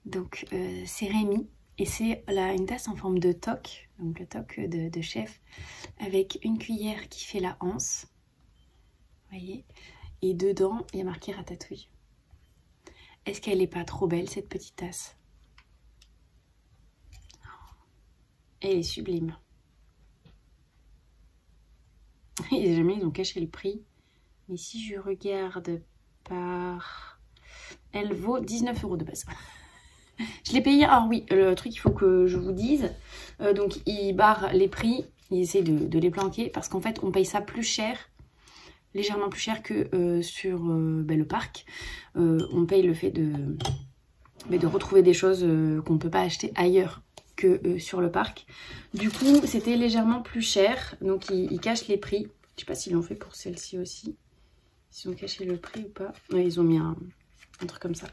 donc c'est Rémi. Et c'est une tasse en forme de toque, donc le toque de chef, avec une cuillère qui fait la anse, vous voyez, et dedans il y a marqué ratatouille. Est-ce qu'elle n'est pas trop belle cette petite tasse? Elle est sublime. Et jamais ils ont caché le prix, mais si je regarde par... Elle vaut 19 € de base. Je l'ai payé, alors oui, le truc il faut que je vous dise, donc ils barrent les prix, ils essaient de les planquer parce qu'en fait on paye ça plus cher légèrement plus cher que sur le parc. On paye le fait de retrouver des choses qu'on ne peut pas acheter ailleurs que sur le parc. Du coup, c'était légèrement plus cher. Donc, ils cachent les prix. Je sais pas s'ils l'ont fait pour celle-ci aussi. S'ils ont caché le prix ou pas. Ouais, ils ont mis un truc comme ça.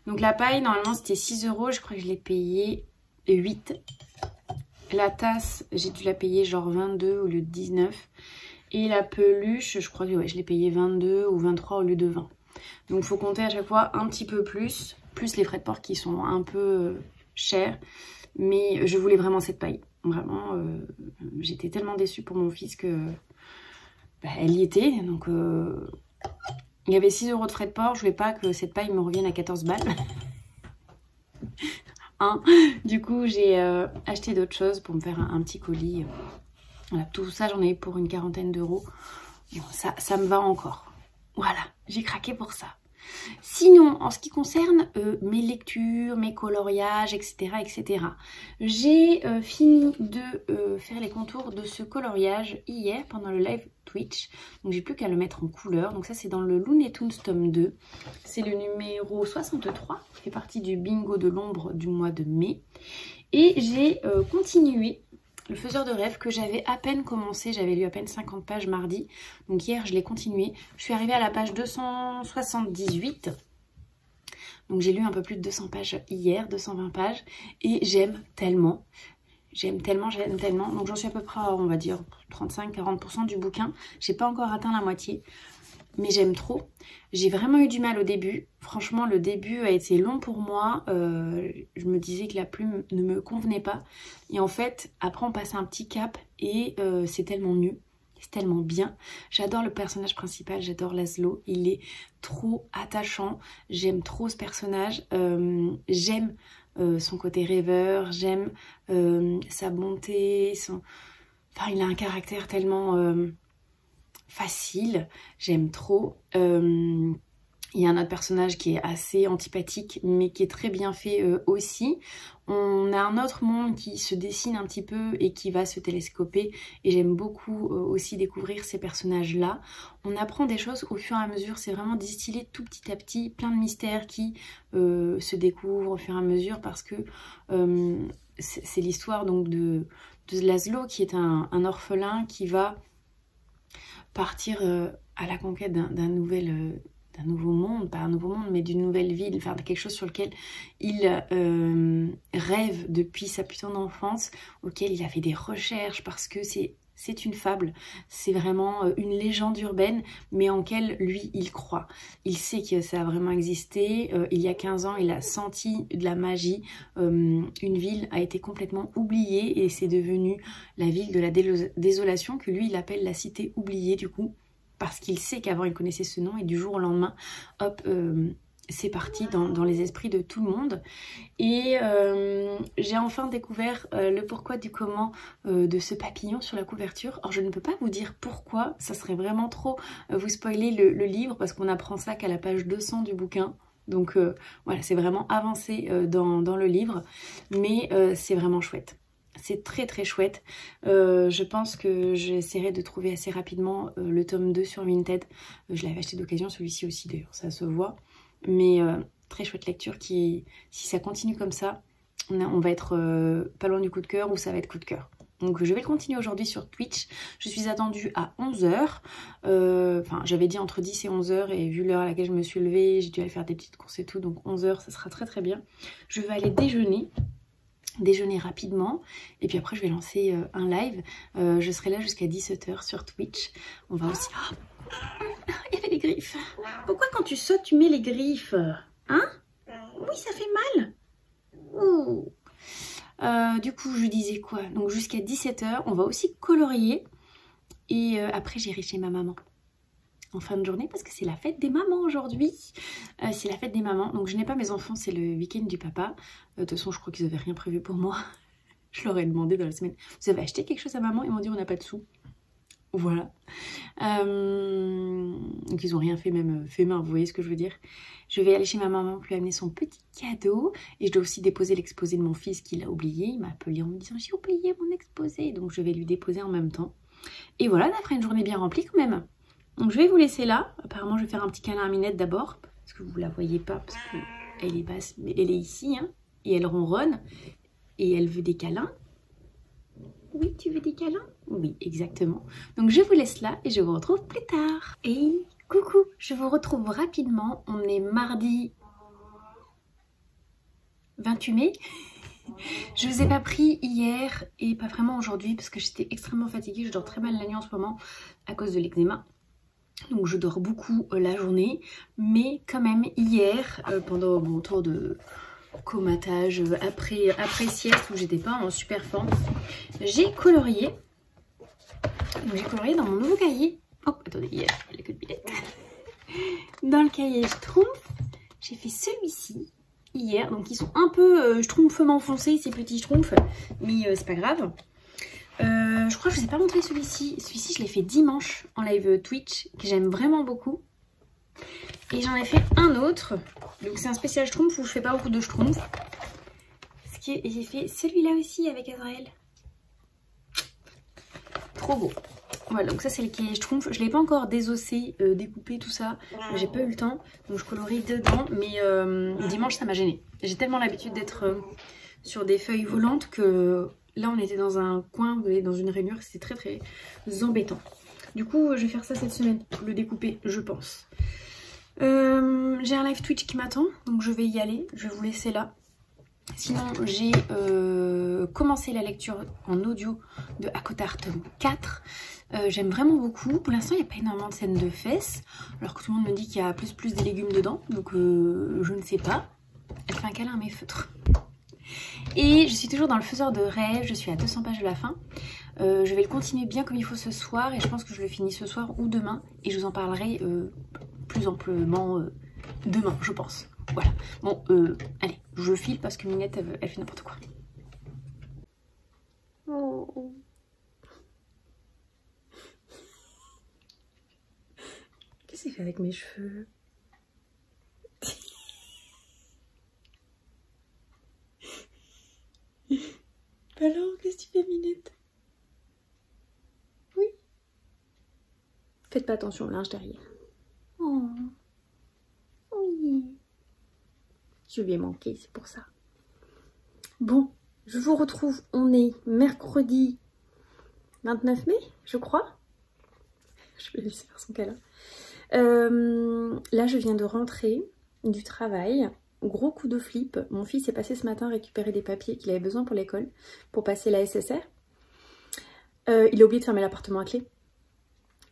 Donc, la paille, normalement, c'était 6 €. Je crois que je l'ai payé 8. La tasse, j'ai dû la payer genre 22 au lieu de 19. Et la peluche, je crois que ouais, je l'ai payé 22 ou 23 au lieu de 20. Donc, il faut compter à chaque fois un petit peu plus les frais de port qui sont un peu chers. Mais je voulais vraiment cette paille. Vraiment, j'étais tellement déçue pour mon fils que elle y était. Donc, il y avait 6 € de frais de port. Je voulais pas que cette paille me revienne à 14 balles. Du coup, j'ai acheté d'autres choses pour me faire un petit colis. Voilà, tout ça, j'en ai eu pour une quarantaine d'euros. Bon, ça me va encore. Voilà, j'ai craqué pour ça. Sinon, en ce qui concerne mes lectures, mes coloriages, etc. etc. j'ai fini de faire les contours de ce coloriage hier pendant le live Twitch. Donc j'ai plus qu'à le mettre en couleur. Donc ça c'est dans le Looney Tunes tome 2. C'est le numéro 63 qui fait partie du bingo de l'ombre du mois de mai. Et j'ai continué le faiseur de rêve que j'avais à peine commencé, j'avais lu à peine 50 pages mardi. Donc hier je l'ai continué. Je suis arrivée à la page 278. Donc j'ai lu un peu plus de 200 pages hier, 220 pages. Et j'aime tellement. J'aime tellement, j'aime tellement. Donc j'en suis à peu près, on va dire, 35-40% du bouquin. J'ai pas encore atteint la moitié. Mais j'aime trop. J'ai vraiment eu du mal au début. Franchement, le début a été long pour moi. Je me disais que la plume ne me convenait pas. Et en fait, après on passe un petit cap et c'est tellement mieux. C'est tellement bien. J'adore le personnage principal, j'adore Laszlo. Il est trop attachant. J'aime trop ce personnage. J'aime son côté rêveur. J'aime sa bonté. Enfin, il a un caractère tellement... facile, j'aime trop. Il y a un autre personnage qui est assez antipathique mais qui est très bien fait aussi. On a un autre monde qui se dessine un petit peu et qui va se télescoper et j'aime beaucoup aussi découvrir ces personnages là. On apprend des choses au fur et à mesure, c'est vraiment distillé tout petit à petit, plein de mystères qui se découvrent au fur et à mesure parce que c'est l'histoire donc de Laszlo qui est un orphelin qui va partir à la conquête d'un nouveau monde, pas un nouveau monde, mais d'une nouvelle ville, enfin quelque chose sur lequel il rêve depuis sa plus tendre enfance, auquel il a fait des recherches parce que c'est une fable, c'est vraiment une légende urbaine, mais en laquelle lui, il croit. Il sait que ça a vraiment existé. Il y a 15 ans, il a senti de la magie. Une ville a été complètement oubliée et c'est devenu la ville de la désolation que lui, il appelle la cité oubliée du coup, parce qu'il sait qu'avant, il connaissait ce nom et du jour au lendemain, hop... c'est parti dans les esprits de tout le monde. Et j'ai enfin découvert le pourquoi du comment de ce papillon sur la couverture. Or je ne peux pas vous dire pourquoi, ça serait vraiment trop vous spoiler le livre parce qu'on apprend ça qu'à la page 200 du bouquin. Donc voilà, c'est vraiment avancé dans le livre, mais c'est vraiment chouette. C'est très très chouette. Je pense que j'essaierai de trouver assez rapidement le tome 2 sur Vinted. Je l'avais acheté d'occasion, celui-ci aussi d'ailleurs, ça se voit. Mais très chouette lecture qui, si ça continue comme ça, on va être pas loin du coup de cœur ou ça va être coup de cœur. Donc je vais le continuer aujourd'hui sur Twitch. Je suis attendue à 11 h. Enfin j'avais dit entre 10 et 11 h et vu l'heure à laquelle je me suis levée, j'ai dû aller faire des petites courses et tout. Donc 11 h ça sera très très bien. Je vais aller déjeuner rapidement et puis après je vais lancer un live. Je serai là jusqu'à 17 h sur Twitch. On va aussi... Oh, il y avait des griffes. Pourquoi quand tu sautes tu mets les griffes? Hein? Oui, ça fait mal. Ouh. Du coup je disais quoi? Donc jusqu'à 17 h on va aussi colorier et après j'irai chez ma maman en fin de journée parce que c'est la fête des mamans aujourd'hui. C'est la fête des mamans, donc je n'ai pas mes enfants, c'est le week-end du papa. De toute façon je crois qu'ils n'avaient rien prévu pour moi. Je leur ai demandé dans la semaine, vous avez acheté quelque chose à maman? Ils m'ont dit on n'a pas de sous. Voilà. Donc ils ont rien fait, même fait main, vous voyez ce que je veux dire. Je vais aller chez ma maman pour lui amener son petit cadeau. Et je dois aussi déposer l'exposé de mon fils qu'il a oublié. Il m'a appelé en me disant j'ai oublié mon exposé. Donc je vais lui déposer en même temps. Et voilà, après une journée bien remplie quand même. Donc je vais vous laisser là. Apparemment je vais faire un petit câlin à Minette d'abord. Parce que vous la voyez pas, parce qu'elle est basse, mais elle est ici. Hein, et elle ronronne. Et elle veut des câlins. Oui, tu veux des câlins? Oui, exactement. Donc je vous laisse là et je vous retrouve plus tard. Et coucou, je vous retrouve rapidement. On est mardi 28 mai. Je vous ai pas pris hier et pas vraiment aujourd'hui parce que j'étais extrêmement fatiguée. Je dors très mal la nuit en ce moment à cause de l'eczéma. Donc je dors beaucoup la journée. Mais quand même hier, pendant mon tour de comatage après sieste où j'étais pas en super forme, j'ai colorié. Donc j'ai colorié dans mon nouveau cahier. Oh, attendez, il y a que de billettes. Dans le cahier Schtroumpf, j'ai fait celui-ci hier. Donc ils sont un peu schtroumpfement foncés ces petits schtroumpfs, mais c'est pas grave. Je crois que je vous ai pas montré celui-ci. Celui-ci, je l'ai fait dimanche en live Twitch, que j'aime vraiment beaucoup. Et j'en ai fait un autre. Donc c'est un spécial schtroumpf où je fais pas beaucoup de schtroumpfs. Et j'ai fait celui-là aussi avec Azrael. Trop beau. Voilà, donc ça c'est le cahier schtroumpf. Je l'ai pas encore désossé, découpé, tout ça. J'ai pas eu le temps. Donc je colorie dedans. Mais dimanche ça m'a gênée. J'ai tellement l'habitude d'être sur des feuilles volantes que là on était dans un coin, vous voyez, dans une rainure. C'était très très embêtant. Du coup je vais faire ça cette semaine. Le découper, je pense. J'ai un live Twitch qui m'attend. Donc je vais y aller. Je vais vous laisser là. Sinon j'ai commencé la lecture en audio de ACOTAR tome 4. J'aime vraiment beaucoup. Pour l'instant il n'y a pas énormément de scènes de fesses, alors que tout le monde me dit qu'il y a plus des légumes dedans, donc je ne sais pas. Elle fait un câlin à mes feutres. Et je suis toujours dans le faiseur de rêves, je suis à 200 pages de la fin. Je vais le continuer bien comme il faut ce soir et je pense que je le finis ce soir ou demain et je vous en parlerai plus amplement demain je pense. Voilà, bon allez, je file parce que Minette elle fait n'importe quoi. Oh. Qu'est-ce qu'il fait avec mes cheveux? Alors, qu'est-ce que tu fais, Minette? Oui. Faites pas attention au linge derrière. Oh. Oui. Je lui ai manqué, c'est pour ça. Bon, je vous retrouve. On est mercredi 29 mai, je crois. Je vais laisser faire son câlin. Là, je viens de rentrer du travail. Gros coup de flip. Mon fils est passé ce matin récupérer des papiers qu'il avait besoin pour l'école, pour passer la SSR. Il a oublié de fermer l'appartement à clé.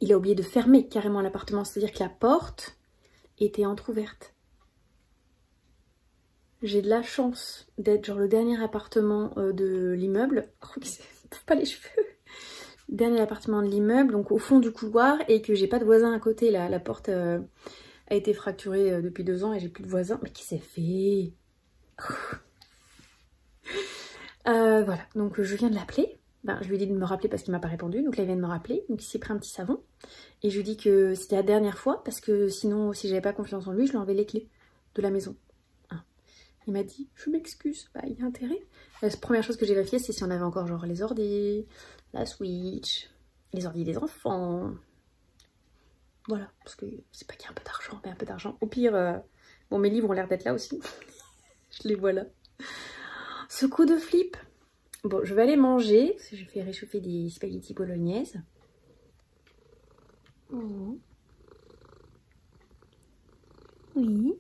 Il a oublié de fermer carrément l'appartement, c'est-à-dire que la porte était entrouverte. J'ai de la chance d'être genre le dernier appartement de l'immeuble. Oh, pas les cheveux. Dernier appartement de l'immeuble, donc au fond du couloir, et que j'ai pas de voisin à côté. La porte a été fracturée depuis 2 ans et j'ai plus de voisin. Mais qu'est-ce que c'est fait? Voilà, donc je viens de l'appeler. Ben, je lui ai dit de me rappeler parce qu'il m'a pas répondu. Donc là, il vient de me rappeler. Donc il s'est pris un petit savon. Et je lui ai dit que c'était la dernière fois parce que sinon, si j'avais pas confiance en lui, je lui enlevais les clés de la maison. Hein. Il m'a dit, je m'excuse. Bah, il y a intérêt. La première chose que j'ai vérifiée, c'est si on avait encore genre les ordi, la Switch, les ordi des enfants. Voilà, parce que c'est pas qu'il y a un peu d'argent, mais un peu d'argent. Au pire, bon, mes livres ont l'air d'être là aussi. Je les vois là. Ce coup de flip. Bon, je vais aller manger, parce que je vais réchauffer des spaghettis bolognaises. Oh. Oui.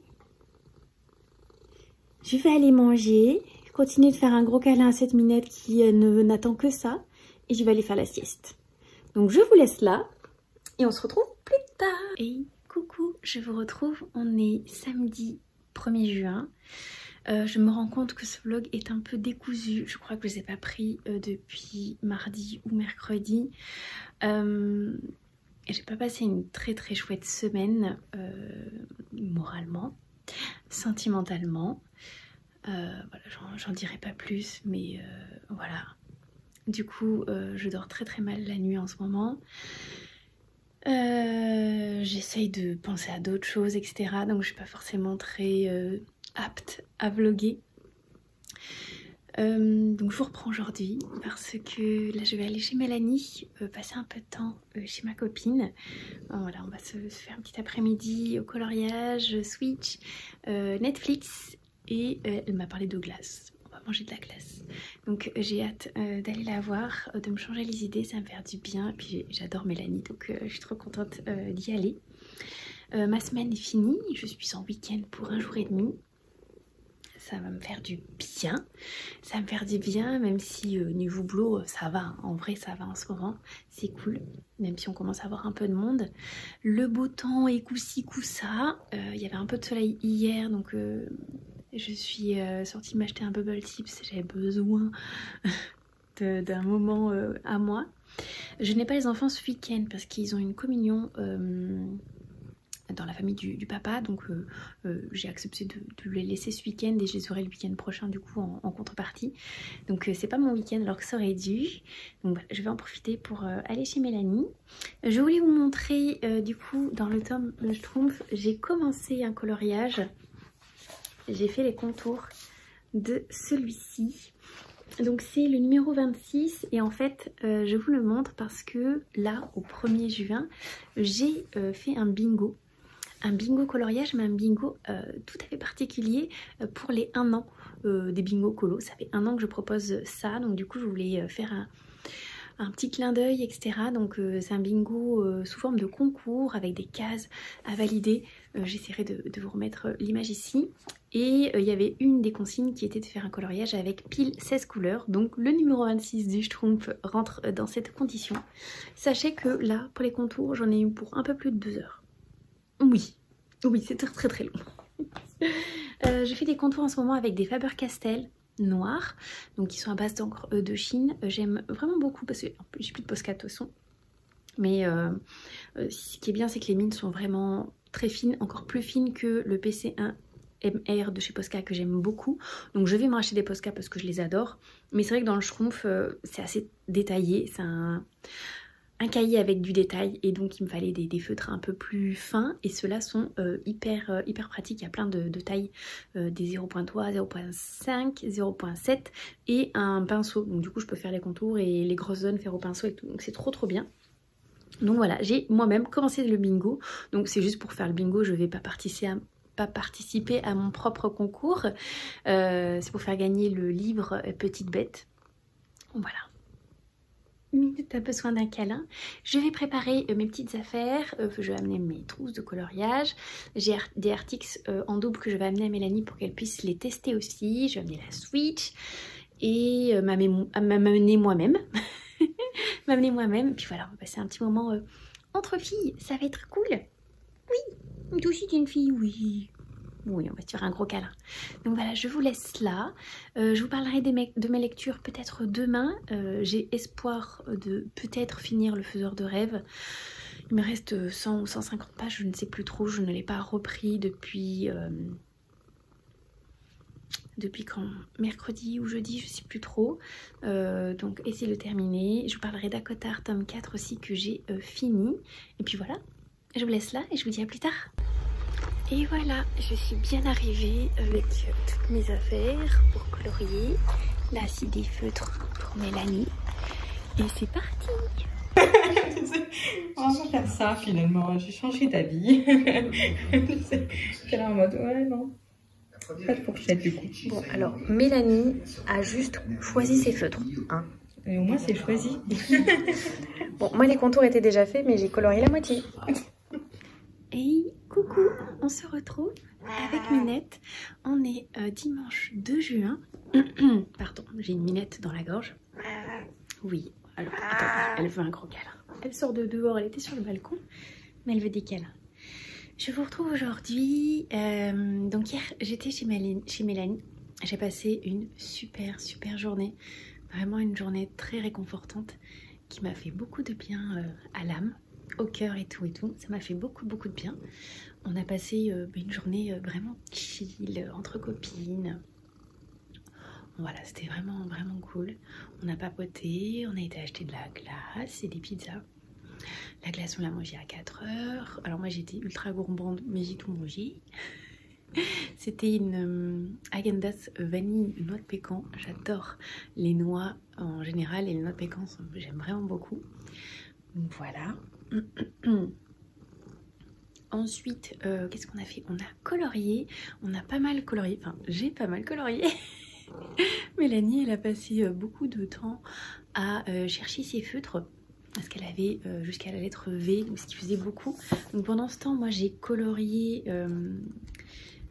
Je vais aller manger, continuer de faire un gros câlin à cette Minette qui n'attend que ça. Et je vais aller faire la sieste. Donc je vous laisse là, et on se retrouve plus tard. Et coucou, je vous retrouve, on est samedi 1er juin. Je me rends compte que ce vlog est un peu décousu. Je crois que je ne les ai pas pris depuis mardi ou mercredi. J'ai pas passé une très très chouette semaine moralement, sentimentalement. Voilà, j'en dirai pas plus, mais voilà. Du coup, je dors très très mal la nuit en ce moment. J'essaye de penser à d'autres choses, etc. Donc je suis pas forcément très apte à vlogger. Donc je vous reprends aujourd'hui parce que là je vais aller chez Mélanie, passer un peu de temps chez ma copine. Voilà, on va se faire un petit après-midi au coloriage, Switch, Netflix et elle m'a parlé de glace. On va manger de la glace. Donc j'ai hâte d'aller la voir, de me changer les idées, ça va me faire du bien. Et puis j'adore Mélanie, donc je suis trop contente d'y aller. Ma semaine est finie, je suis en week-end pour 1 jour et demi. Ça va me faire du bien, ça va me faire du bien, même si niveau boulot ça va, hein. En vrai ça va en ce moment, c'est cool, même si on commence à avoir un peu de monde. Le beau temps est coup-ci coup-ça, il y avait un peu de soleil hier, donc je suis sortie m'acheter un bubble tips, j'avais besoin d'un moment à moi. Je n'ai pas les enfants ce week-end parce qu'ils ont une communion dans la famille du papa, donc j'ai accepté de les laisser ce week-end et je les aurai le week-end prochain du coup en contrepartie. Donc c'est pas mon week-end alors que ça aurait dû. Donc voilà, je vais en profiter pour aller chez Mélanie. Je voulais vous montrer du coup dans le tome Le Schtroumpf, j'ai commencé un coloriage. J'ai fait les contours de celui-ci. Donc c'est le numéro 26 et en fait je vous le montre parce que là au 1er juin j'ai fait un bingo. Un bingo coloriage, mais un bingo tout à fait particulier pour les 1 an des bingos colo. Ça fait 1 an que je propose ça, donc du coup je voulais faire un petit clin d'œil, etc. Donc c'est un bingo sous forme de concours avec des cases à valider. J'essaierai de vous remettre l'image ici. Et il y avait une des consignes qui était de faire un coloriage avec pile 16 couleurs. Donc le numéro 26 du Schtroumpf rentre dans cette condition. Sachez que là, pour les contours, j'en ai eu pour un peu plus de 2 heures. Oui, c'est très très long. Je fais des contours en ce moment avec des Faber-Castell noirs, donc qui sont à base d'encre de Chine. J'aime vraiment beaucoup parce que j'ai plus de Posca de toute façon. Mais ce qui est bien, c'est que les mines sont vraiment très fines, encore plus fines que le PC1 MR de chez Posca que j'aime beaucoup. Donc je vais me racheter des Posca parce que je les adore. Mais c'est vrai que dans le Schtroumpf, c'est assez détaillé. C'est un cahier avec du détail et donc il me fallait des feutres un peu plus fins et ceux-là sont hyper pratiques. Il y a plein de tailles, des 0.3, 0.5, 0.7 et un pinceau. Donc du coup je peux faire les contours et les grosses zones faire au pinceau et tout. Donc c'est trop bien. Donc voilà, j'ai moi-même commencé le bingo. Donc c'est juste pour faire le bingo, je vais pas participer à mon propre concours. C'est pour faire gagner le livre Petite Bête. Voilà. Minute a besoin d'un câlin. Je vais préparer mes petites affaires. Je vais amener mes trousses de coloriage. J'ai des Artix en double que je vais amener à Mélanie pour qu'elle puisse les tester aussi. Je vais amener la Switch et m'amener moi-même. M'amener moi-même. Puis voilà, on va passer un petit moment entre filles. Ça va être cool. Oui, toi aussi t'es une fille, oui. Oui, on va se faire un gros câlin. Donc voilà, je vous laisse là. Je vous parlerai de mes lectures peut-être demain. J'ai espoir de peut-être finir Le Faiseur de rêves. Il me reste 100 ou 150 pages, je ne sais plus trop. Je ne l'ai pas repris depuis quand, mercredi ou jeudi, je ne sais plus trop. Donc essayez de le terminer. Je vous parlerai d'Akotar tome 4 aussi que j'ai fini. Et puis voilà, je vous laisse là et je vous dis à plus tard. Et voilà, je suis bien arrivée avec toutes mes affaires pour colorier. Là, c'est des feutres pour Mélanie. Et c'est parti. On va faire ça finalement, j'ai changé d'avis. J'étais là en mode, ouais, non. Pas de fourchette du coup. Bon, alors, Mélanie a juste choisi ses feutres. Hein. Et au moins, c'est choisi. Bon, moi, les contours étaient déjà faits, mais j'ai colorié la moitié. Et coucou, on se retrouve avec Minette. On est dimanche 2 juin. Pardon, j'ai une minette dans la gorge. Oui, alors attends, elle veut un gros câlin. Elle sort de dehors, elle était sur le balcon, mais elle veut des câlins. Je vous retrouve aujourd'hui. Donc hier, j'étais chez Mélanie. J'ai passé une super journée. Vraiment une journée très réconfortante qui m'a fait beaucoup de bien à l'âme, au cœur et tout. Ça m'a fait beaucoup de bien. On a passé une journée vraiment chill, entre copines. Voilà, c'était vraiment cool. On a papoté, on a été acheter de la glace et des pizzas. La glace, on l'a mangée à 4 heures. Alors moi, j'étais ultra gourmande, mais j'ai tout mangé. C'était une Häagen-Dazs vanille noix de pécan. J'adore les noix en général et les noix de pécan, j'aime vraiment beaucoup. Donc voilà. Ensuite, qu'est-ce qu'on a fait? On a colorié, on a pas mal colorié, enfin j'ai pas mal colorié. Mélanie, elle a passé beaucoup de temps à chercher ses feutres parce qu'elle avait jusqu'à la lettre V, ce qui faisait beaucoup. Donc pendant ce temps, moi j'ai colorié,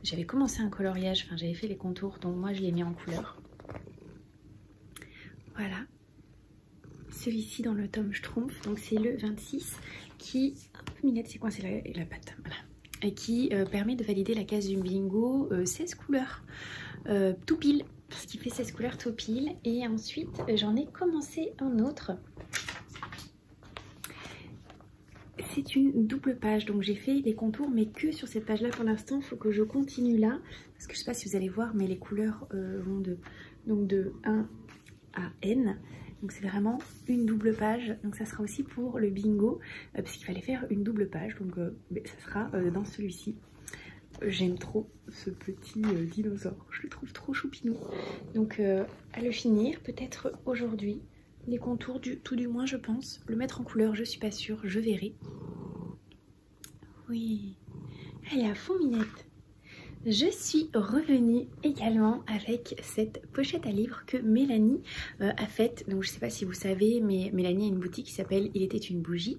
j'avais commencé un coloriage, enfin j'avais fait les contours, donc moi je l'ai mis en couleur. Voilà. Celui-ci dans le tome Schtroumpf, donc c'est le 26 qui, un peu minette, c'est coincé la patte, voilà. Et qui permet de valider la case du bingo 16 couleurs tout pile, parce qu'il fait 16 couleurs tout pile. Et ensuite j'en ai commencé un autre. C'est une double page, donc j'ai fait les contours mais que sur cette page là pour l'instant. Il faut que je continue là, parce que je sais pas si vous allez voir, mais les couleurs vont de 1 à N. Donc c'est vraiment une double page, donc ça sera aussi pour le bingo, parce qu'il fallait faire une double page, donc ça sera dans celui-ci. J'aime trop ce petit dinosaure, je le trouve trop choupinou. Donc à le finir, peut-être aujourd'hui, les contours tout du moins je pense. Le mettre en couleur, je suis pas sûre, je verrai. Oui, elle est à fond minette. Je suis revenue également avec cette pochette à livres que Mélanie a faite. Donc je ne sais pas si vous savez, mais Mélanie a une boutique qui s'appelle Il était une bougie,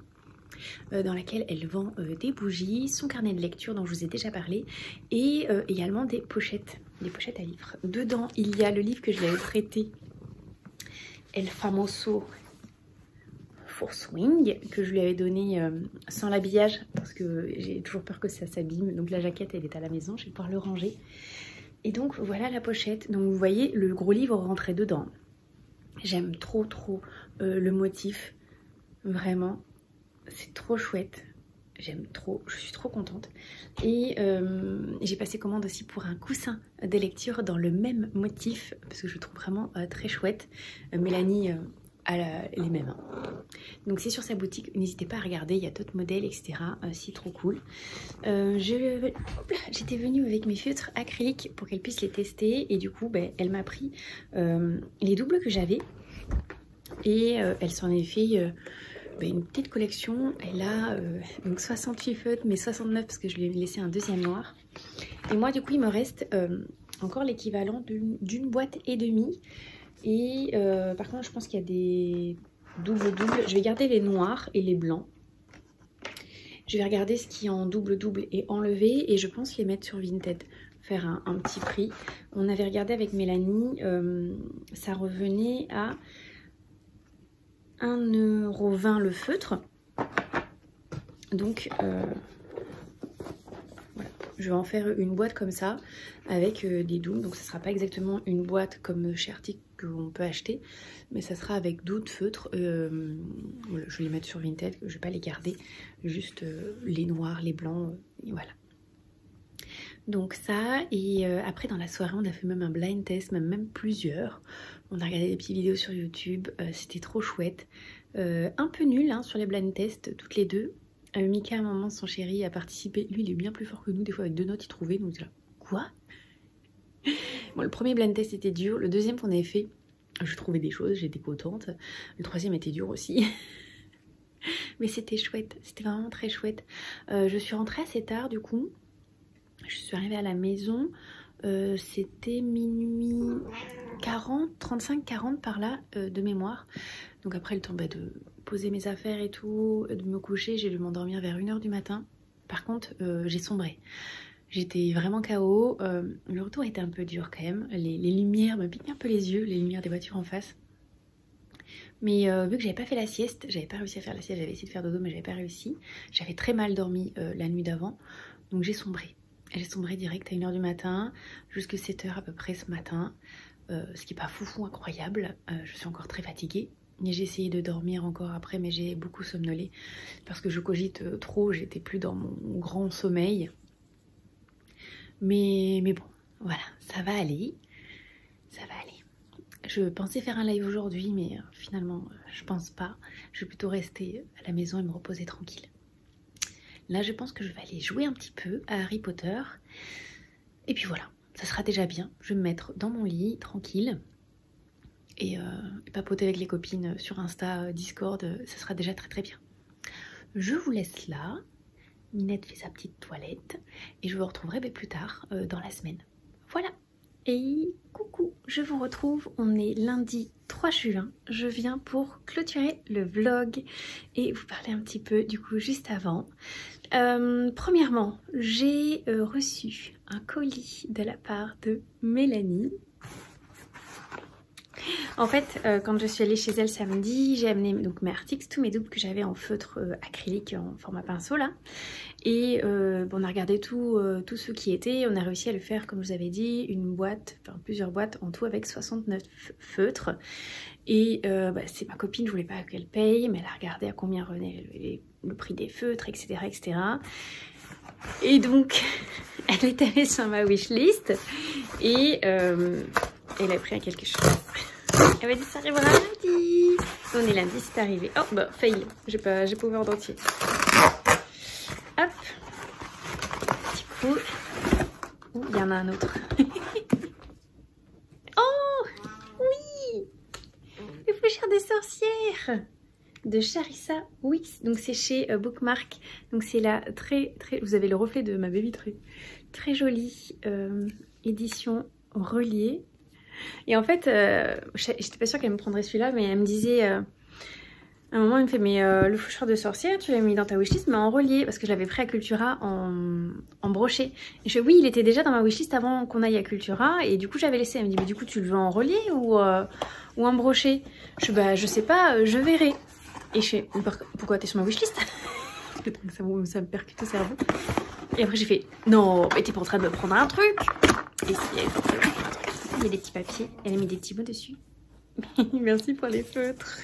dans laquelle elle vend des bougies, son carnet de lecture dont je vous ai déjà parlé, et également des pochettes à livres. Dedans, il y a le livre que je lui avais prêté, El Famoso for Swing, que je lui avais donné sans l'habillage parce que j'ai toujours peur que ça s'abîme. Donc la jaquette elle est à la maison, je vais pouvoir le ranger. Et donc voilà la pochette. Donc vous voyez le gros livre rentrait dedans. J'aime trop le motif, vraiment c'est trop chouette. J'aime trop, je suis trop contente. Et j'ai passé commande aussi pour un coussin de lecture dans le même motif parce que je le trouve vraiment très chouette. Mélanie les mêmes. Hein. Donc c'est sur sa boutique, n'hésitez pas à regarder, il y a d'autres modèles, etc. C'est trop cool. J'étais venue avec mes feutres acryliques pour qu'elle puisse les tester et du coup elle m'a pris les doubles que j'avais et elle s'en est fait une petite collection. Elle a donc 68 feutres mais 69 parce que je lui ai laissé un deuxième noir. Et moi du coup il me reste encore l'équivalent d'une boîte et demie. Et par contre je pense qu'il y a des double. Je vais garder les noirs et les blancs. Je vais regarder ce qui est en double et enlevé et je pense les mettre sur Vinted, faire un petit prix. On avait regardé avec Mélanie, ça revenait à 1,20 € le feutre. Donc voilà, je vais en faire une boîte comme ça avec des doubles. Donc ça sera pas exactement une boîte comme chez Arctic qu'on peut acheter, mais ça sera avec d'autres feutres. Voilà, je vais les mettre sur Vinted, je vais pas les garder, juste les noirs, les blancs, et voilà. Donc ça, et après dans la soirée on a fait même un blind test, même plusieurs. On a regardé des petites vidéos sur YouTube, c'était trop chouette. Un peu nul hein, sur les blind tests, toutes les deux. Mika à un moment, son chéri a participé, lui il est bien plus fort que nous, des fois avec 2 notes il trouvait, donc là, quoi? Bon, le premier blind test était dur, le deuxième qu'on avait fait, je trouvais des choses, j'étais contente. Le troisième était dur aussi. Mais c'était chouette, c'était vraiment très chouette. Je suis rentrée assez tard du coup. Je suis arrivée à la maison, c'était minuit 40, 35, 40 par là de mémoire. Donc après le temps de poser mes affaires et tout, de me coucher, j'ai dû m'endormir vers 1 h du matin. Par contre, j'ai sombré. J'étais vraiment KO, le retour était un peu dur quand même, les lumières me piquent un peu les yeux, les lumières des voitures en face. Mais vu que j'avais pas fait la sieste, j'avais pas réussi à faire la sieste, j'avais essayé de faire dodo mais j'avais pas réussi. J'avais très mal dormi la nuit d'avant, donc j'ai sombré. J'ai sombré direct à 1 h du matin, jusqu'à 7 h à peu près ce matin, ce qui est pas foufou incroyable, je suis encore très fatiguée. J'ai essayé de dormir encore après mais j'ai beaucoup somnolé parce que je cogite trop, j'étais plus dans mon grand sommeil. Mais bon, voilà, ça va aller, ça va aller. Je pensais faire un live aujourd'hui, mais finalement, je pense pas. Je vais plutôt rester à la maison et me reposer tranquille. Là, je pense que je vais aller jouer un petit peu à Harry Potter. Et puis voilà, ça sera déjà bien. Je vais me mettre dans mon lit, tranquille. Et papoter avec les copines sur Insta, Discord, ça sera déjà très très bien. Je vous laisse là. Minette fait sa petite toilette. Et je vous retrouverai plus tard dans la semaine. Voilà. Et coucou, je vous retrouve, on est lundi 3 juin, je viens pour clôturer le vlog et vous parler un petit peu du coup juste avant. Premièrement, j'ai reçu un colis de la part de Mélanie. En fait, quand je suis allée chez elle samedi, j'ai amené donc mes articles, tous mes doubles que j'avais en feutre acrylique en format pinceau là. Et on a regardé tout ce qui était, on a réussi à le faire comme je vous avais dit, une boîte, enfin plusieurs boîtes en tout avec 69 feutres. Et c'est ma copine, je voulais pas qu'elle paye, mais elle a regardé à combien revenait le prix des feutres, etc. etc. Et donc, elle est allée sur ma wishlist et elle a pris à quelque chose. Elle m'a dit ça arrivera lundi. On est lundi, c'est arrivé. Oh bah fail, j'ai pas ouvert en entier. Hop. Du coup, il y en a un autre. Oh oui, le fougère des sorcières de Charissa Wix. Donc c'est chez Bookmark. Donc c'est la très, vous avez le reflet de ma baby très jolie édition reliée. Et en fait, j'étais pas sûre qu'elle me prendrait celui-là, mais elle me disait, à un moment elle me fait, mais le fougère de sorcière, tu l'as mis dans ta wishlist, mais en relié, parce que je l'avais pris à Cultura en brochet. Et je fais, oui, il était déjà dans ma wishlist avant qu'on aille à Cultura, et du coup j'avais laissé. Elle me dit, mais du coup tu le veux en relié ou en brochet? Je fais, bah je sais pas, je verrai. Et je fais, pourquoi t'es sur ma wishlist? ça me percute au cerveau. Et après j'ai fait, non, mais t'es pas en train de me prendre un truc. Et si, elle est en train de me prendre un truc. Il y a des petits papiers, elle a mis des petits mots dessus. Merci pour les feutres.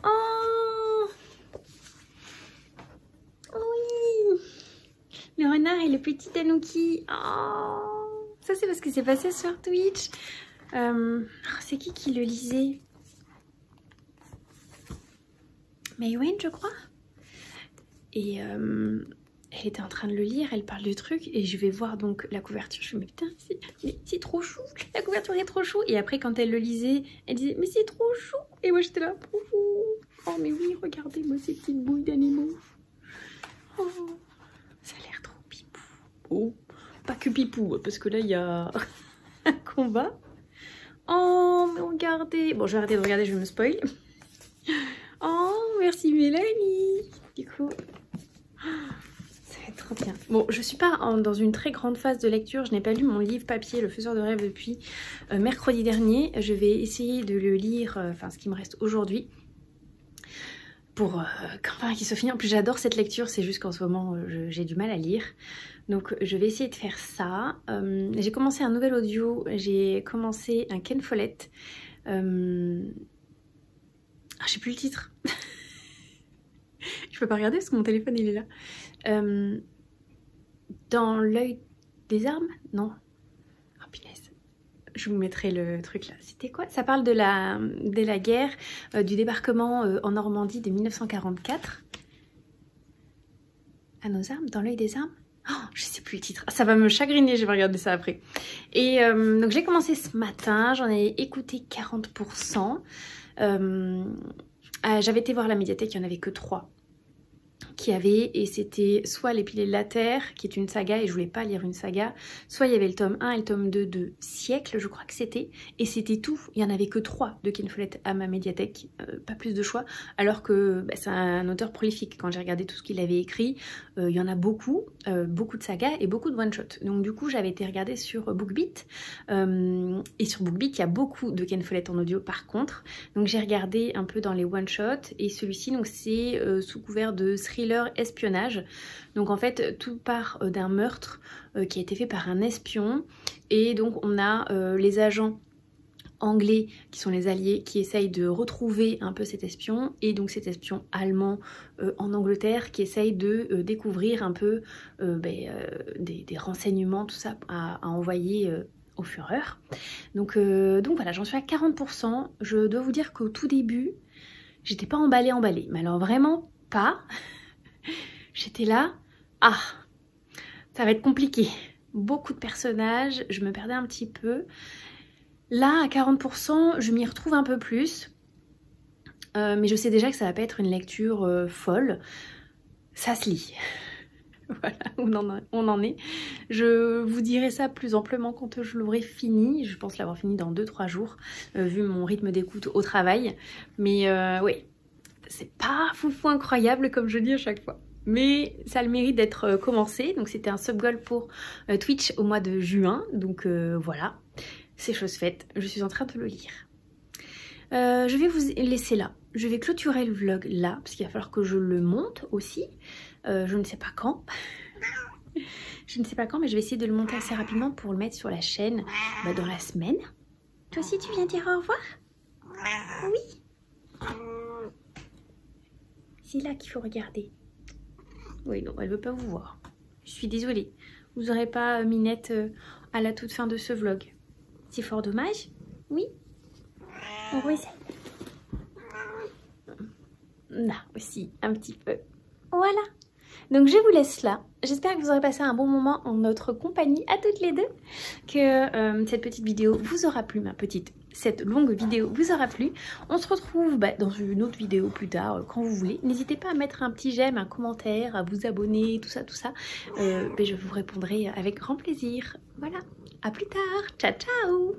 Oh oui, le renard et le petit tanuki. Oh, ça c'est parce que c'est passé sur Twitch. C'est qui le lisait? Maïwen, je crois. Et elle était en train de le lire, elle parle du truc et je vais voir donc la couverture. Je me dis, mais putain, c'est trop chou, la couverture est trop chou. Et après, quand elle le lisait, elle disait, mais c'est trop chou. Et moi j'étais là, oh mais oui, regardez-moi ces petites bouilles d'animaux. Oh, ça a l'air trop pipou. Oh, pas que pipou, parce que là il y a un combat. Oh, mais regardez. Bon, je vais arrêter de regarder, je vais me spoil. Oh, merci Mélanie. Du coup, ça va être trop bien. Bon, je suis pas dans une très grande phase de lecture. Je n'ai pas lu mon livre papier, Le Faiseur de rêves, depuis mercredi dernier. Je vais essayer de le lire, enfin ce qui me reste aujourd'hui, pour qu'il soit fini. En plus, j'adore cette lecture. C'est juste qu'en ce moment, j'ai du mal à lire. Donc, je vais essayer de faire ça. J'ai commencé un nouvel audio. J'ai commencé un Ken Follett. Je sais plus le titre. Je peux pas regarder parce que mon téléphone il est là. Dans l'œil des armes? Non. Oh punaise. Je vous mettrai le truc là. C'était quoi? Ça parle de la guerre, du débarquement en Normandie de 1944. À nos armes? Dans l'œil des armes? Oh, je sais plus le titre. Ça va me chagriner, je vais regarder ça après. Et donc j'ai commencé ce matin, j'en ai écouté 40%. J'avais été voir la médiathèque, il n'y en avait que 3 qui avaient, et c'était soit Les Piliers de la Terre, qui est une saga, et je voulais pas lire une saga, soit il y avait le tome 1 et le tome 2 de Siècle, je crois que c'était, et c'était tout. Il n'y en avait que 3 de Ken Follett à ma médiathèque, pas plus de choix, alors que c'est un auteur prolifique. Quand j'ai regardé tout ce qu'il avait écrit, il y en a beaucoup de sagas et beaucoup de one-shot. Donc du coup j'avais été regarder sur BookBeat, et sur BookBeat il y a beaucoup de Ken Follett en audio par contre. Donc j'ai regardé un peu dans les one-shot, et celui-ci donc c'est sous couvert de thriller espionnage. Donc en fait tout part d'un meurtre qui a été fait par un espion, et donc on a les agents anglais qui sont les alliés qui essayent de retrouver un peu cet espion, et donc cet espion allemand en Angleterre qui essaye de découvrir un peu des renseignements, tout ça à envoyer au Führer. Donc voilà, j'en suis à 40%. Je dois vous dire qu'au tout début j'étais pas emballée, mais alors vraiment pas. J'étais là, Ça va être compliqué. Beaucoup de personnages, je me perdais un petit peu. Là, à 40%, je m'y retrouve un peu plus. Mais je sais déjà que ça va pas être une lecture folle. Ça se lit. Voilà, on en est. Je vous dirai ça plus amplement quand je l'aurai fini. Je pense l'avoir fini dans 2-3 jours, vu mon rythme d'écoute au travail. Mais oui, c'est pas foufou incroyable comme je dis à chaque fois. Mais ça a le mérite d'être commencé. Donc c'était un sub-goal pour Twitch au mois de juin. Donc voilà, c'est chose faite. Je suis en train de le lire. Je vais vous laisser là. Je vais clôturer le vlog là, parce qu'il va falloir que je le monte aussi. Je ne sais pas quand. Je ne sais pas quand, mais je vais essayer de le monter assez rapidement pour le mettre sur la chaîne dans la semaine. Toi aussi, tu viens dire au revoir? Oui. C'est là qu'il faut regarder. Oui, non, elle veut pas vous voir. Je suis désolée. Vous n'aurez pas Minette à la toute fin de ce vlog. C'est fort dommage. Oui. On essaie. Là aussi, un petit peu. Voilà. Donc je vous laisse là. J'espère que vous aurez passé un bon moment en notre compagnie à toutes les deux. Que cette petite vidéo vous aura plu, cette longue vidéo vous aura plu. On se retrouve dans une autre vidéo plus tard, quand vous voulez. N'hésitez pas à mettre un petit j'aime, un commentaire, à vous abonner, tout ça, tout ça. Je vous répondrai avec grand plaisir. Voilà, à plus tard. Ciao, ciao.